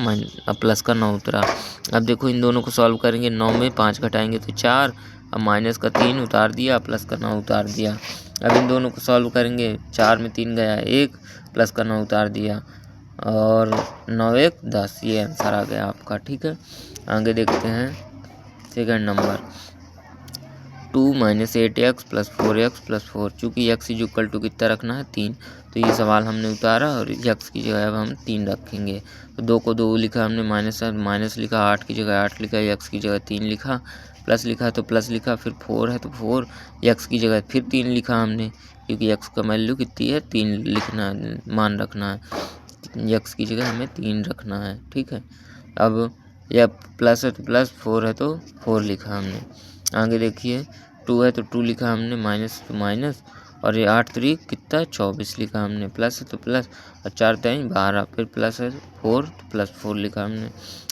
अब प्लस का 9 उतरा। अब देखो इन दोनों को सॉल्व करेंगे, 9 में 5 घटाएंगे तो 4, अब माइनस का 3 उतार दिया, प्लस का 9 उतार दिया। अब इन दोनों को सॉल्व करेंगे, 4 में 3 गया 1, प्लस का 9 उतार दिया और 9 1 10, ये आंसर आ गया आपका। ठीक है, आगे देखते हैं सेकंड नंबर, 2 - 8x + 4x + 4। चूँकि x = कितना रखना है 3, तो ये सवाल हमने उतारा और x की जगह अब हम 3 रखेंगे। तो 2 को 2 लिखा हमने, माइनस लिखा, 8 की जगह 8 लिखा, x की जगह 3 लिखा, प्लस लिखा तो प्लस लिखा, फिर 4 है तो 4, x की जगह फिर 3 लिखा हमने, क्योंकि x का वैल्यू कितनी है 3 लिखना है, मान रखना है, x की जगह हमें 3 रखना है। ठीक है, अब यह प्लस है तो प्लस, 4 है तो 4 लिखा हमने। आगे देखिए 2 है तो 2 लिखा हमने, माइनस तो माइनस, और ये 8 3 कितना 24 लिखा हमने, प्लस है तो प्लस और 4 3 12, फिर प्लस है 4 तो प्लस 4 लिखा हमने।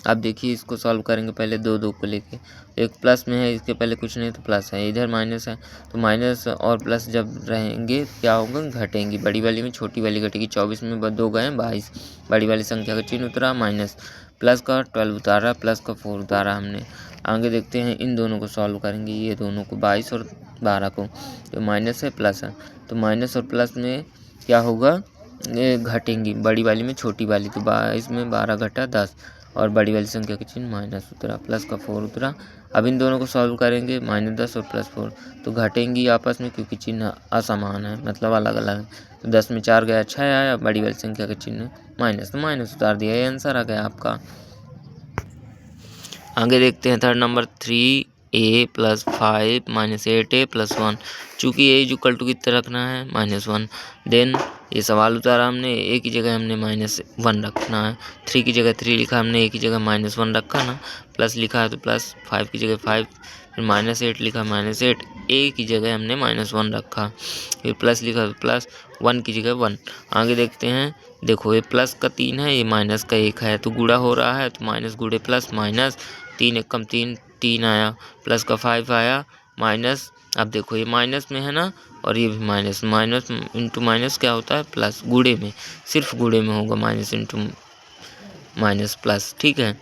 अब देखिए इसको सॉल्व करेंगे, पहले 2 2 को लेके, एक प्लस में है, इसके पहले कुछ नहीं तो प्लस है, इधर माइनस है, तो माइनस और प्लस जब रहेंगे क्या होगा, घटेंगी, बड़ी वाली में छोटी वाली घटेगी। 24 में 2 गए 22, बड़ी वाली संख्या का चिन्ह उतरा, माइनस, प्लस का 12 उतारा, प्लस का 4 उतारा हमने। आगे देखते हैं, इन दोनों को सॉल्व करेंगे, ये दोनों को 22 और 12 को, तो माइनस है प्लस है, तो माइनस और प्लस में क्या होगा, ये घटेंगी, बड़ी वाली में छोटी वाली, तो 22 में 12 घटा 10 और बड़ी वाली संख्या के चिन्ह माइनस उतरा, प्लस का 4 उतरा। अब इन दोनों को सॉल्व करेंगे, -10 और +4, तो घटेंगी आपस में, क्योंकि चिन्ह असमान है, मतलब अलग अलग है। तो 10 में 4 गया 6 आया, बड़ी वाली संख्या का चिन्ह माइनस, तो माइनस उतार दिया, ये आंसर आ गया आपका। आगे देखते हैं थर्ड नंबर, 3a + 5 - 8a + 1। चूँकि a = कितना रखना है -1, देन ये सवाल उतारा हमने, a की जगह हमने -1 रखना है, 3 की जगह 3 लिखा हमने, a की जगह -1 रखा ना, प्लस लिखा है तो प्लस, 5 की जगह 5, फिर -8 लिखा, -8, a की जगह हमने -1 रखा, फिर प्लस लिखा तो प्लस, 1 की जगह 1। आगे देखते हैं, देखो ये प्लस का 3 है, ये माइनस का 1 है, तो गुणा हो रहा है, तो माइनस गुणे प्लस, माइनस 3 एकम 3 3 आया, प्लस का 5 आया, माइनस, अब देखो ये माइनस में है ना, और ये भी माइनस, माइनस इंटू माइनस क्या होता है प्लस, गुणे में, सिर्फ गुणे में होगा, माइनस इंटू माइनस प्लस। ठीक है,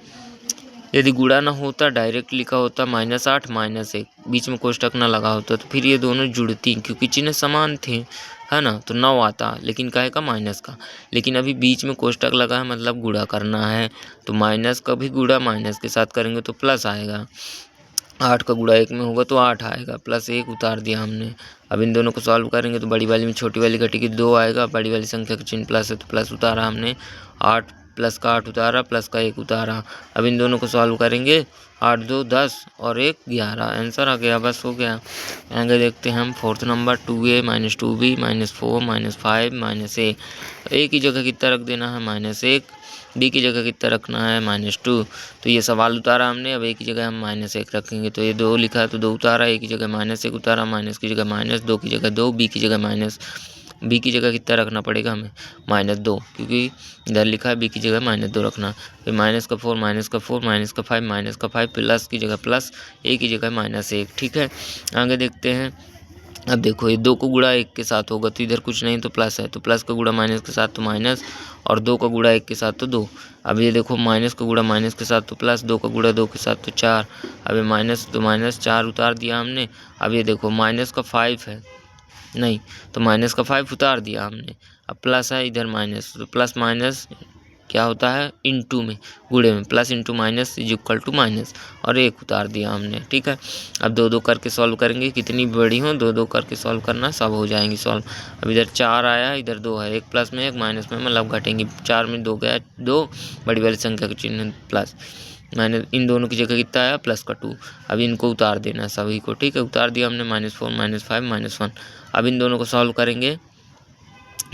यदि गुणा ना होता, डायरेक्ट लिखा होता -8 -1, बीच में कोष्टक ना लगा होता, तो फिर ये दोनों जुड़ती, क्योंकि चिन्ह समान थे, है ना, तो 9 आता, लेकिन काहे का, माइनस का। लेकिन अभी बीच में कोष्टक लगा है, मतलब गुणा करना है, तो माइनस का भी गुणा माइनस के साथ करेंगे तो प्लस आएगा, 8 का गुणा 1 में होगा तो 8 आएगा, प्लस 1 उतार दिया हमने। अब इन दोनों को सॉल्व करेंगे तो बड़ी वाली में छोटी वाली घटेगी, 2 आएगा, बड़ी वाली संख्या का चिन्ह प्लस है तो प्लस उतारा हमने, 8 प्लस का 8 उतारा, प्लस का 1 उतारा। अब इन दोनों को सॉल्व करेंगे, 8 2 10 और 1 11, आंसर आ गया, बस हो गया। आगे देखते हैं हम 4th number 2a - 2b - 4 - 5 - a। ए की जगह कितना रख देना है -1, बी की जगह कितना रखना है -2। तो ये सवाल उतारा हमने, अब ए की जगह हम -1 रखेंगे, तो ये 2 लिखा है तो 2 उतारा, ए की जगह -1 उतारा, माइनस की जगह -2 की जगह 2, बी की जगह बी की जगह कितना रखना पड़ेगा हमें -2, क्योंकि इधर लिखा है बी की जगह -2 रखना। फिर -4 -4 -5 प्लस की जगह प्लस, ए की जगह -1, ठीक है। आगे देखते हैं, अब देखो ये 2 को गुणा 1 के साथ होगा तो इधर कुछ नहीं तो प्लस है, तो प्लस का गुणा माइनस के साथ तो माइनस, और 2 का गुणा 1 के साथ तो 2। अब ये देखो माइनस का गुणा माइनस के साथ तो प्लस, 2 का गुणा 2 के साथ तो 4। अब ये माइनस तो माइनस 4 उतार दिया हमने। अब ये देखो माइनस का 5 है, नहीं तो माइनस का 5 उतार दिया हमने। अब प्लस है इधर माइनस, तो प्लस माइनस क्या होता है इनटू में, गुणे में, plus into minus is equal to minus, और 1 उतार दिया हमने, ठीक है। अब 2 2 करके सॉल्व करेंगे, कितनी बड़ी हो 2 2 करके सॉल्व करना, सब हो जाएंगी सॉल्व। अब इधर 4 आया, इधर 2 है, 1 प्लस में 1 माइनस में, मतलब घटेंगी। 4 में 2 गया 2, बड़ी वाली संख्या का चिन्ह प्लस, माइनस, इन दोनों की जगह कितना आया प्लस का 2। अब इनको उतार देना है सभी को, ठीक है, उतार दिया हमने, -4 -5 -1। अब इन दोनों को सॉल्व करेंगे,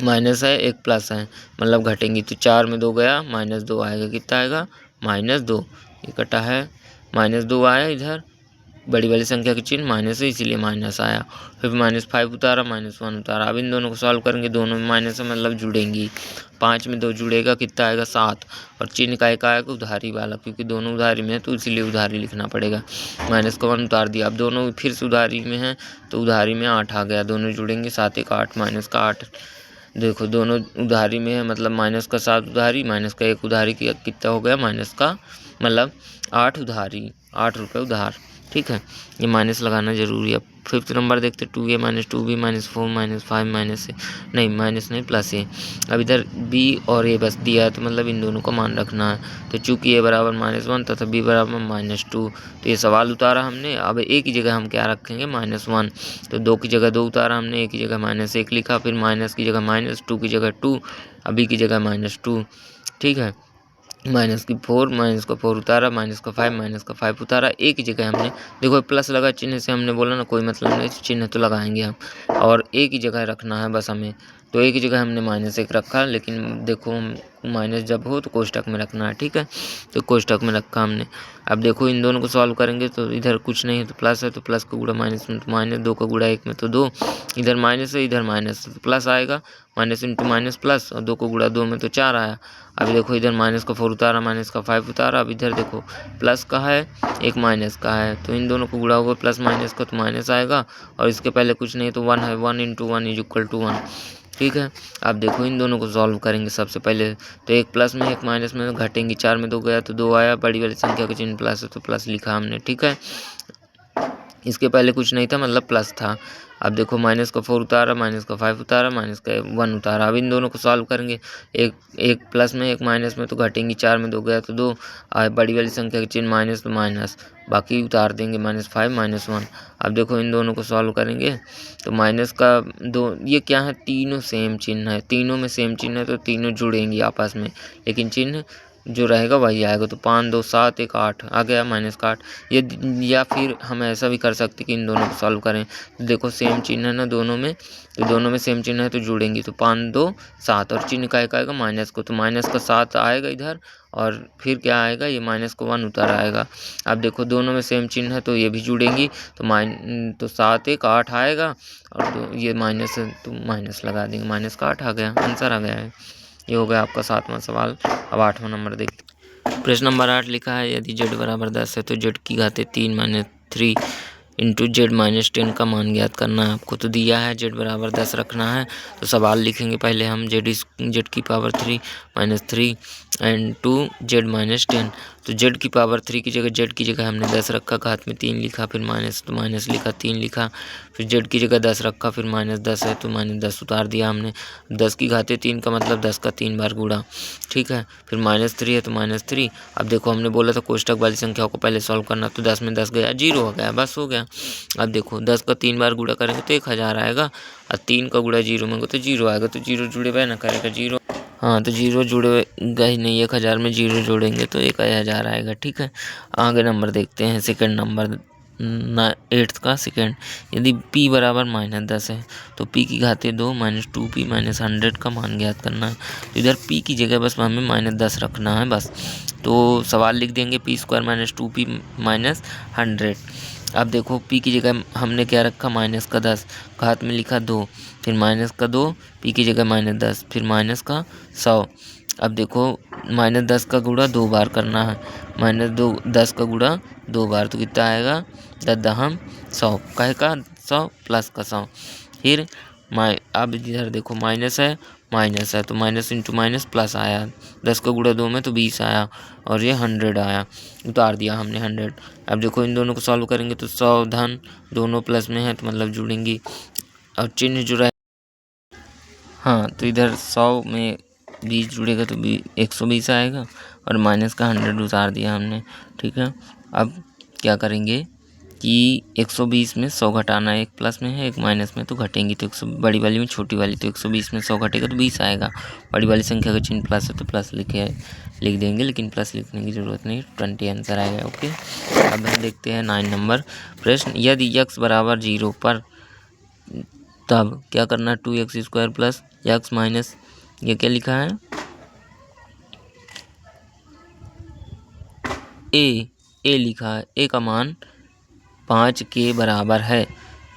माइनस है एक प्लस है, मतलब घटेंगी, तो 4 में 2 गया, -2 आएगा, कितना आएगा -2, ये कटा है -2 आया, इधर बड़ी वाली संख्या के चिन्ह माइनस है इसीलिए माइनस आया। फिर -5 उतारा, -1 उतारा। अब इन दोनों को सॉल्व करेंगे, दोनों में माइनस है मतलब जुड़ेंगी, 5 में 2 जुड़ेगा, कितना आएगा 7, और चिन्ह का एक आएगा उधारी वाला, क्योंकि दोनों उधारी में है तो इसीलिए उधारी लिखना पड़ेगा। माइनस का 1 उतार दिया। अब दोनों फिर से उधारी में है तो उधारी में 8 आ गया, दोनों जुड़ेंगे, 7 1 8, माइनस का 8। देखो दोनों उधारी में है, मतलब माइनस का 7 उधारी, माइनस का 1 उधारी, की कितना हो गया माइनस का, मतलब 8 उधारी, 8 रुपये उधार, ठीक है। ये माइनस लगाना जरूरी है। 5th नंबर देखते 2a - 2b - 4 - 5 -a, नहीं माइनस नहीं प्लस a। अब इधर b और a बस दिया है, तो मतलब इन दोनों का मान रखना है। तो चूंकि a बराबर -1 तथा b बराबर -2, तो ये सवाल उतारा हमने। अब a की जगह हम क्या रखेंगे -1, तो 2 की जगह 2 उतारा हमने, a की जगह -1 लिखा, फिर माइनस की जगह -2 की जगह 2, अब b की जगह -2, ठीक है। माइनस का 4 उतारा, -5 -5 उतारा, ए की जगह हमने देखो प्लस लगा चिन्ह से, हमने बोला ना कोई मतलब नहीं, चिन्ह तो लगाएंगे हम, और ए की जगह रखना है बस हमें। तो ए की जगह हमने -1 रखा, लेकिन देखो माइनस जब हो तो कोष्टक में रखना है, ठीक है, तो कोष्टक में रखा हमने। अब देखो इन दोनों को सॉल्व करेंगे तो इधर कुछ नहीं है तो प्लस है, तो प्लस का गुणा माइनस में तो माइनस, 2 का गुणा 1 में तो 2, इधर माइनस है इधर माइनस है तो प्लस आएगा, माइनस इंटू माइनस प्लस, और 2 को गुणा 2 में तो 4 आया। अब देखो इधर माइनस का 4 उतारा, माइनस का 5 उतारा। अब इधर देखो प्लस का है एक माइनस का है, तो इन दोनों को गुणा होगा प्लस माइनस का तो माइनस आएगा, और इसके पहले कुछ नहीं तो 1 है, 1 इंटू 1 इज इक्वल टू 1, ठीक है। अब देखो इन दोनों को सॉल्व करेंगे सबसे पहले, तो एक प्लस में एक माइनस में घटेंगी, 4 में 2 गया तो 2 आया, बड़ी वाली संख्या का चिन्ह प्लस है तो प्लस लिखा हमने, ठीक है। इसके पहले कुछ नहीं था मतलब प्लस था। अब देखो माइनस का 4 उतारा, माइनस का 5 उतारा, माइनस का 1 उतारा। अब इन दोनों को सॉल्व करेंगे, एक प्लस में एक माइनस में तो घटेंगी, 4 में 2 गया तो 2, बड़ी वाली संख्या के चिन्ह माइनस तो माइनस, बाकी उतार देंगे -5 -1। अब देखो इन दोनों को सॉल्व करेंगे तो माइनस का 2, ये क्या है तीनों सेम चिन्ह है, तीनों में सेम चिन्ह है तो तीनों जुड़ेंगी आपस में, लेकिन चिन्ह जो रहेगा वही आएगा, तो 5 2 7 1 8 आ गया माइनस का 8। ये या फिर हम ऐसा भी कर सकते कि इन दोनों को सॉल्व करें, तो देखो सेम चिन्ह है ना दोनों में, तो दोनों में सेम चिन्ह है तो जुड़ेंगी, तो 5 2 7, और चिन्ह का एक आएगा माइनस को, तो माइनस का 7 आएगा इधर, और फिर क्या आएगा ये माइनस को 1 उतार आएगा। अब देखो दोनों में सेम चिन्ह है तो ये भी जुड़ेंगी, तो 7 1 8 आएगा, और ये माइनस है तो माइनस लगा देंगे, माइनस का 8 आ गया, आंसर आ गया है। ये हो गया आपका 7वां सवाल। अब 8वां नंबर देखते। प्रश्न नंबर 8 लिखा है, यदि z बराबर 10 है तो z की घाते 3 - 3 इंटू z -10 का मान ज्ञात करना है आपको। तो दिया है z बराबर 10 रखना है, तो सवाल लिखेंगे पहले हम z की पावर 3 - 3 एंड टू z -10। तो z की पावर 3 की जगह z की जगह हमने 10 रखा, घात में 3 लिखा, फिर माइनस तो माइनस लिखा, 3 लिखा, फिर z की जगह 10 रखा, फिर -10 है तो -10 उतार दिया हमने। 10 की घाते 3 का मतलब 10 का 3 बार गुणा, ठीक है। फिर -3 है तो -3। अब देखो हमने बोला था कोष्टक वाली संख्याओं को पहले सॉल्व करना, तो 10 में 10 गया 0 हो गया, बस हो गया। अब देखो 10 का 3 बार गुणा करेंगे तो 1000 आएगा, और 3 का गुणा 0 में तो 0 आएगा, तो 0 जुड़े हुए ना करेगा 0। हाँ, तो जीरो जुड़ेगा ही नहीं, 1000 में जीरो जोड़ेंगे तो 1000 आएगा। ठीक है, आगे नंबर देखते हैं। सेकंड नंबर 8th का सेकंड, यदि p बराबर -10 है तो p की घाते 2 -2p -100 का मान ज्ञात करना है। तो इधर p की जगह बस हमें -10 रखना है बस। तो सवाल लिख देंगे p² -2p -100। अब देखो p की जगह हमने क्या रखा, -10, घात में लिखा 2, फिर -2, p की जगह -10, फिर -100। अब देखो -10 का गुणा 2 बार करना है, -10 का गुणा 2 बार तो कितना आएगा, 10 कहे का 100 प्लस का 100। फिर अब इधर देखो माइनस है तो माइनस इंटू माइनस प्लस आया, 10 का गुणा 2 में तो 20 आया और ये 100 आया, उतार दिया हमने 100। अब देखो इन दोनों को सॉल्व करेंगे तो 100 धन दोनों प्लस में है तो मतलब जुड़ेंगी और चिन्ह जुड़ा है। हाँ, तो इधर 100 में 20 जुड़ेगा तो 120 आएगा और माइनस का 100 उतार दिया हमने। ठीक है, अब क्या करेंगे कि 120 में 100 घटाना है, एक प्लस में है एक माइनस में, तो घटेंगी तो 100 बड़ी वाली में छोटी वाली, तो 120 में 100 घटेगा तो 20 आएगा। बड़ी वाली संख्या का चिन्ह प्लस है तो प्लस लिख देंगे, लेकिन प्लस लिखने की ज़रूरत नहीं, 20 आंसर आएगा। ओके, अब हम देखते हैं 9 नंबर प्रश्न। यदि x बराबर 0 पर तब क्या करना है, 2x² प्लस x माइनस, ये क्या लिखा है, ए लिखा है, ए का मान 5 के बराबर है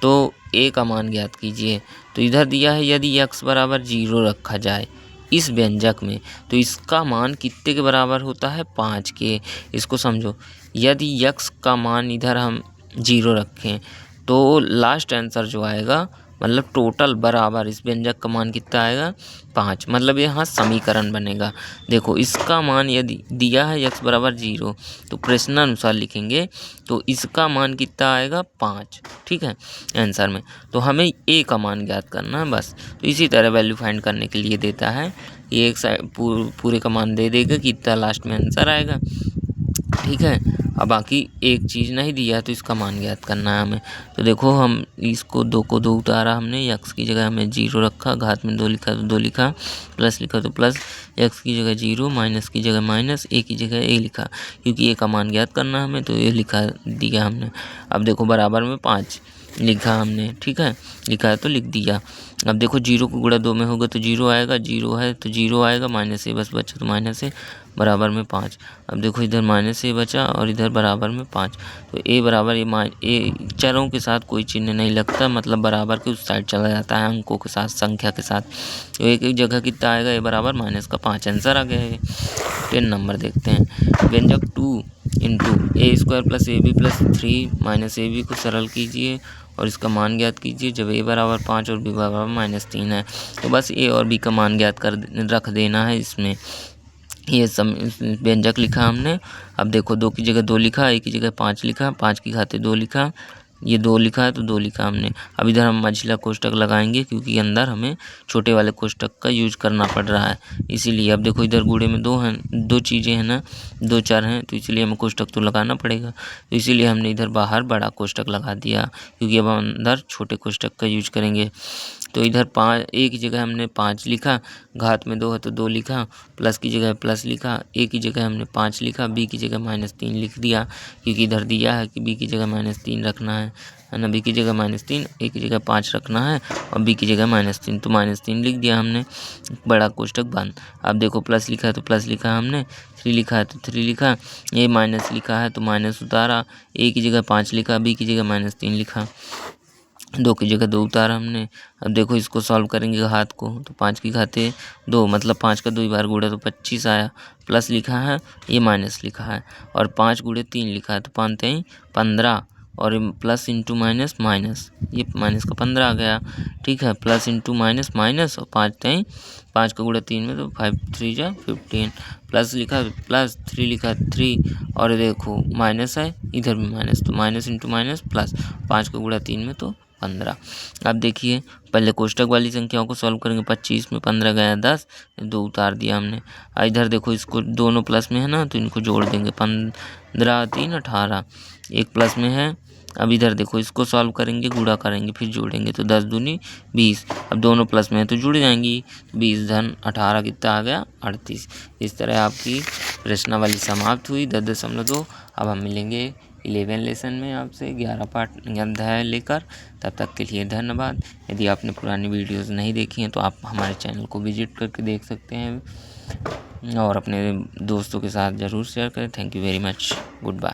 तो ए का मान ज्ञात कीजिए। तो इधर दिया है यदि x बराबर 0 रखा जाए इस व्यंजक में तो इसका मान कितने के बराबर होता है, 5 के। इसको समझो, यदि x का मान इधर हम 0 रखें तो लास्ट आंसर जो आएगा मतलब टोटल बराबर इस व्यंजक का मान कितना आएगा, 5, मतलब यहाँ समीकरण बनेगा। देखो इसका मान यदि दिया है x बराबर 0 तो प्रश्नानुसार लिखेंगे तो इसका मान कितना आएगा, 5। ठीक है, आंसर में तो हमें a का मान ज्ञात करना है बस। तो इसी तरह वैल्यू फाइंड करने के लिए देता है, ये एक साइड पूरे का मान दे देगा कि इतना लास्ट में आंसर आएगा। ठीक है, अब बाकी एक चीज़ नहीं दिया तो इसका मान ज्ञात करना है हमें। तो देखो हम इसको 2 को 2 उतारा हमने, x की जगह हमें 0 रखा, घात में 2 लिखा तो 2 लिखा, प्लस लिखा तो प्लस, x की जगह 0, माइनस की जगह माइनस, a की जगह a लिखा, क्योंकि a का मान ज्ञात करना हमें तो ये लिखा दिया हमने। अब देखो बराबर में 5 लिखा हमने, ठीक है, लिखा है तो लिख दिया। अब देखो 0 को गुणा 2 में होगा तो 0 आएगा, 0 है तो 0 आएगा, माइनस ए बस बचा तो माइनस ए, बराबर में 5। अब देखो इधर माइनस ए बचा और इधर बराबर में 5, तो ए बराबर ए चरों के साथ कोई चिन्ह नहीं लगता, मतलब बराबर के उस साइड चला जाता है अंकों के साथ, संख्या के साथ। तो एक जगह कितना आएगा, ए बराबर -5 आंसर आ गया है। 10 नंबर देखते हैं। व्यंजक 2 into a² plus ab plus 3 minus ab को सरल कीजिए और इसका मान ज्ञात कीजिए जब a बराबर 5 और b बराबर -3 है। तो बस a और b का मान ज्ञात कर रख देना है इसमें। ये व्यंजक लिखा हमने। अब देखो 2 की जगह 2 लिखा, a की जगह 5 लिखा, 5 की घाते 2 लिखा, ये 2 लिखा है तो 2 लिखा हमने। अब इधर हम मझिला कोष्टक लगाएंगे क्योंकि अंदर हमें छोटे वाले कोष्टक का यूज करना पड़ रहा है, इसीलिए। अब देखो इधर गुणे में 2 हैं, 2 चीज़ें हैं ना, 2 चर हैं, तो इसलिए हमें कोष्टक तो लगाना पड़ेगा, तो इसीलिए हमने इधर बाहर बड़ा कोष्टक लगा दिया, क्योंकि अब हम अंदर छोटे कोष्टक का यूज करेंगे। तो इधर 5, a की जगह हमने 5 लिखा, घात में 2 है तो 2 लिखा, प्लस की जगह प्लस लिखा, a की जगह हमने 5 लिखा, b की जगह -3 लिख दिया, क्योंकि इधर दिया है कि b की जगह -3 रखना है ना, b की जगह -3, a की जगह 5 रखना है और b की जगह -3, तो -3 लिख दिया हमने, बड़ा कोष्टक बंद। अब देखो प्लस लिखा है तो प्लस लिखा हमने, 3 लिखा है तो 3 लिखा, ये माइनस लिखा है तो माइनस उतारा, a की जगह 5 लिखा, b की जगह -3 लिखा, 2 की जगह 2 उतारा हमने। अब देखो इसको सॉल्व करेंगे घात को, तो 5 की घाते 2, मतलब 5 का 2 बार गुणा तो 25 आया, प्लस लिखा है, ये माइनस लिखा है और 5 गुणे 3 लिखा है तो 5 3 15 और प्लस इंटू माइनस माइनस, ये माइनस का 15 आ गया। ठीक है, प्लस इंटू माइनस माइनस और 5 3, 5 का गुणा 3 में तो 5 3 जा 15, प्लस लिखा प्लस, 3 लिखा 3 और देखो माइनस है, इधर भी माइनस, तो माइनस इंटू माइनस प्लस, 5 का गुणा 3 में तो 15। अब देखिए पहले कोष्टक वाली संख्याओं को सॉल्व करेंगे। 25 में 15 गया 10, 2 उतार दिया हमने। इधर देखो इसको दोनों प्लस में है ना, तो इनको जोड़ देंगे। 15 3 18, एक प्लस में है। अब इधर देखो इसको सॉल्व करेंगे, गुणा करेंगे फिर जोड़ेंगे, तो 10 दूनी 20। अब दोनों प्लस में है तो जुड़ जाएंगी। 20 धन 18 कितना आ गया 38। इस तरह आपकी प्रश्नावली समाप्त हुई 10.2। अब हम मिलेंगे 11 लेसन में आपसे 11 पाठ अध्याय लेकर। तब तक के लिए धन्यवाद। यदि आपने पुरानी वीडियोस नहीं देखी हैं तो आप हमारे चैनल को विजिट करके देख सकते हैं और अपने दोस्तों के साथ ज़रूर शेयर करें। Thank you very much. Good bye.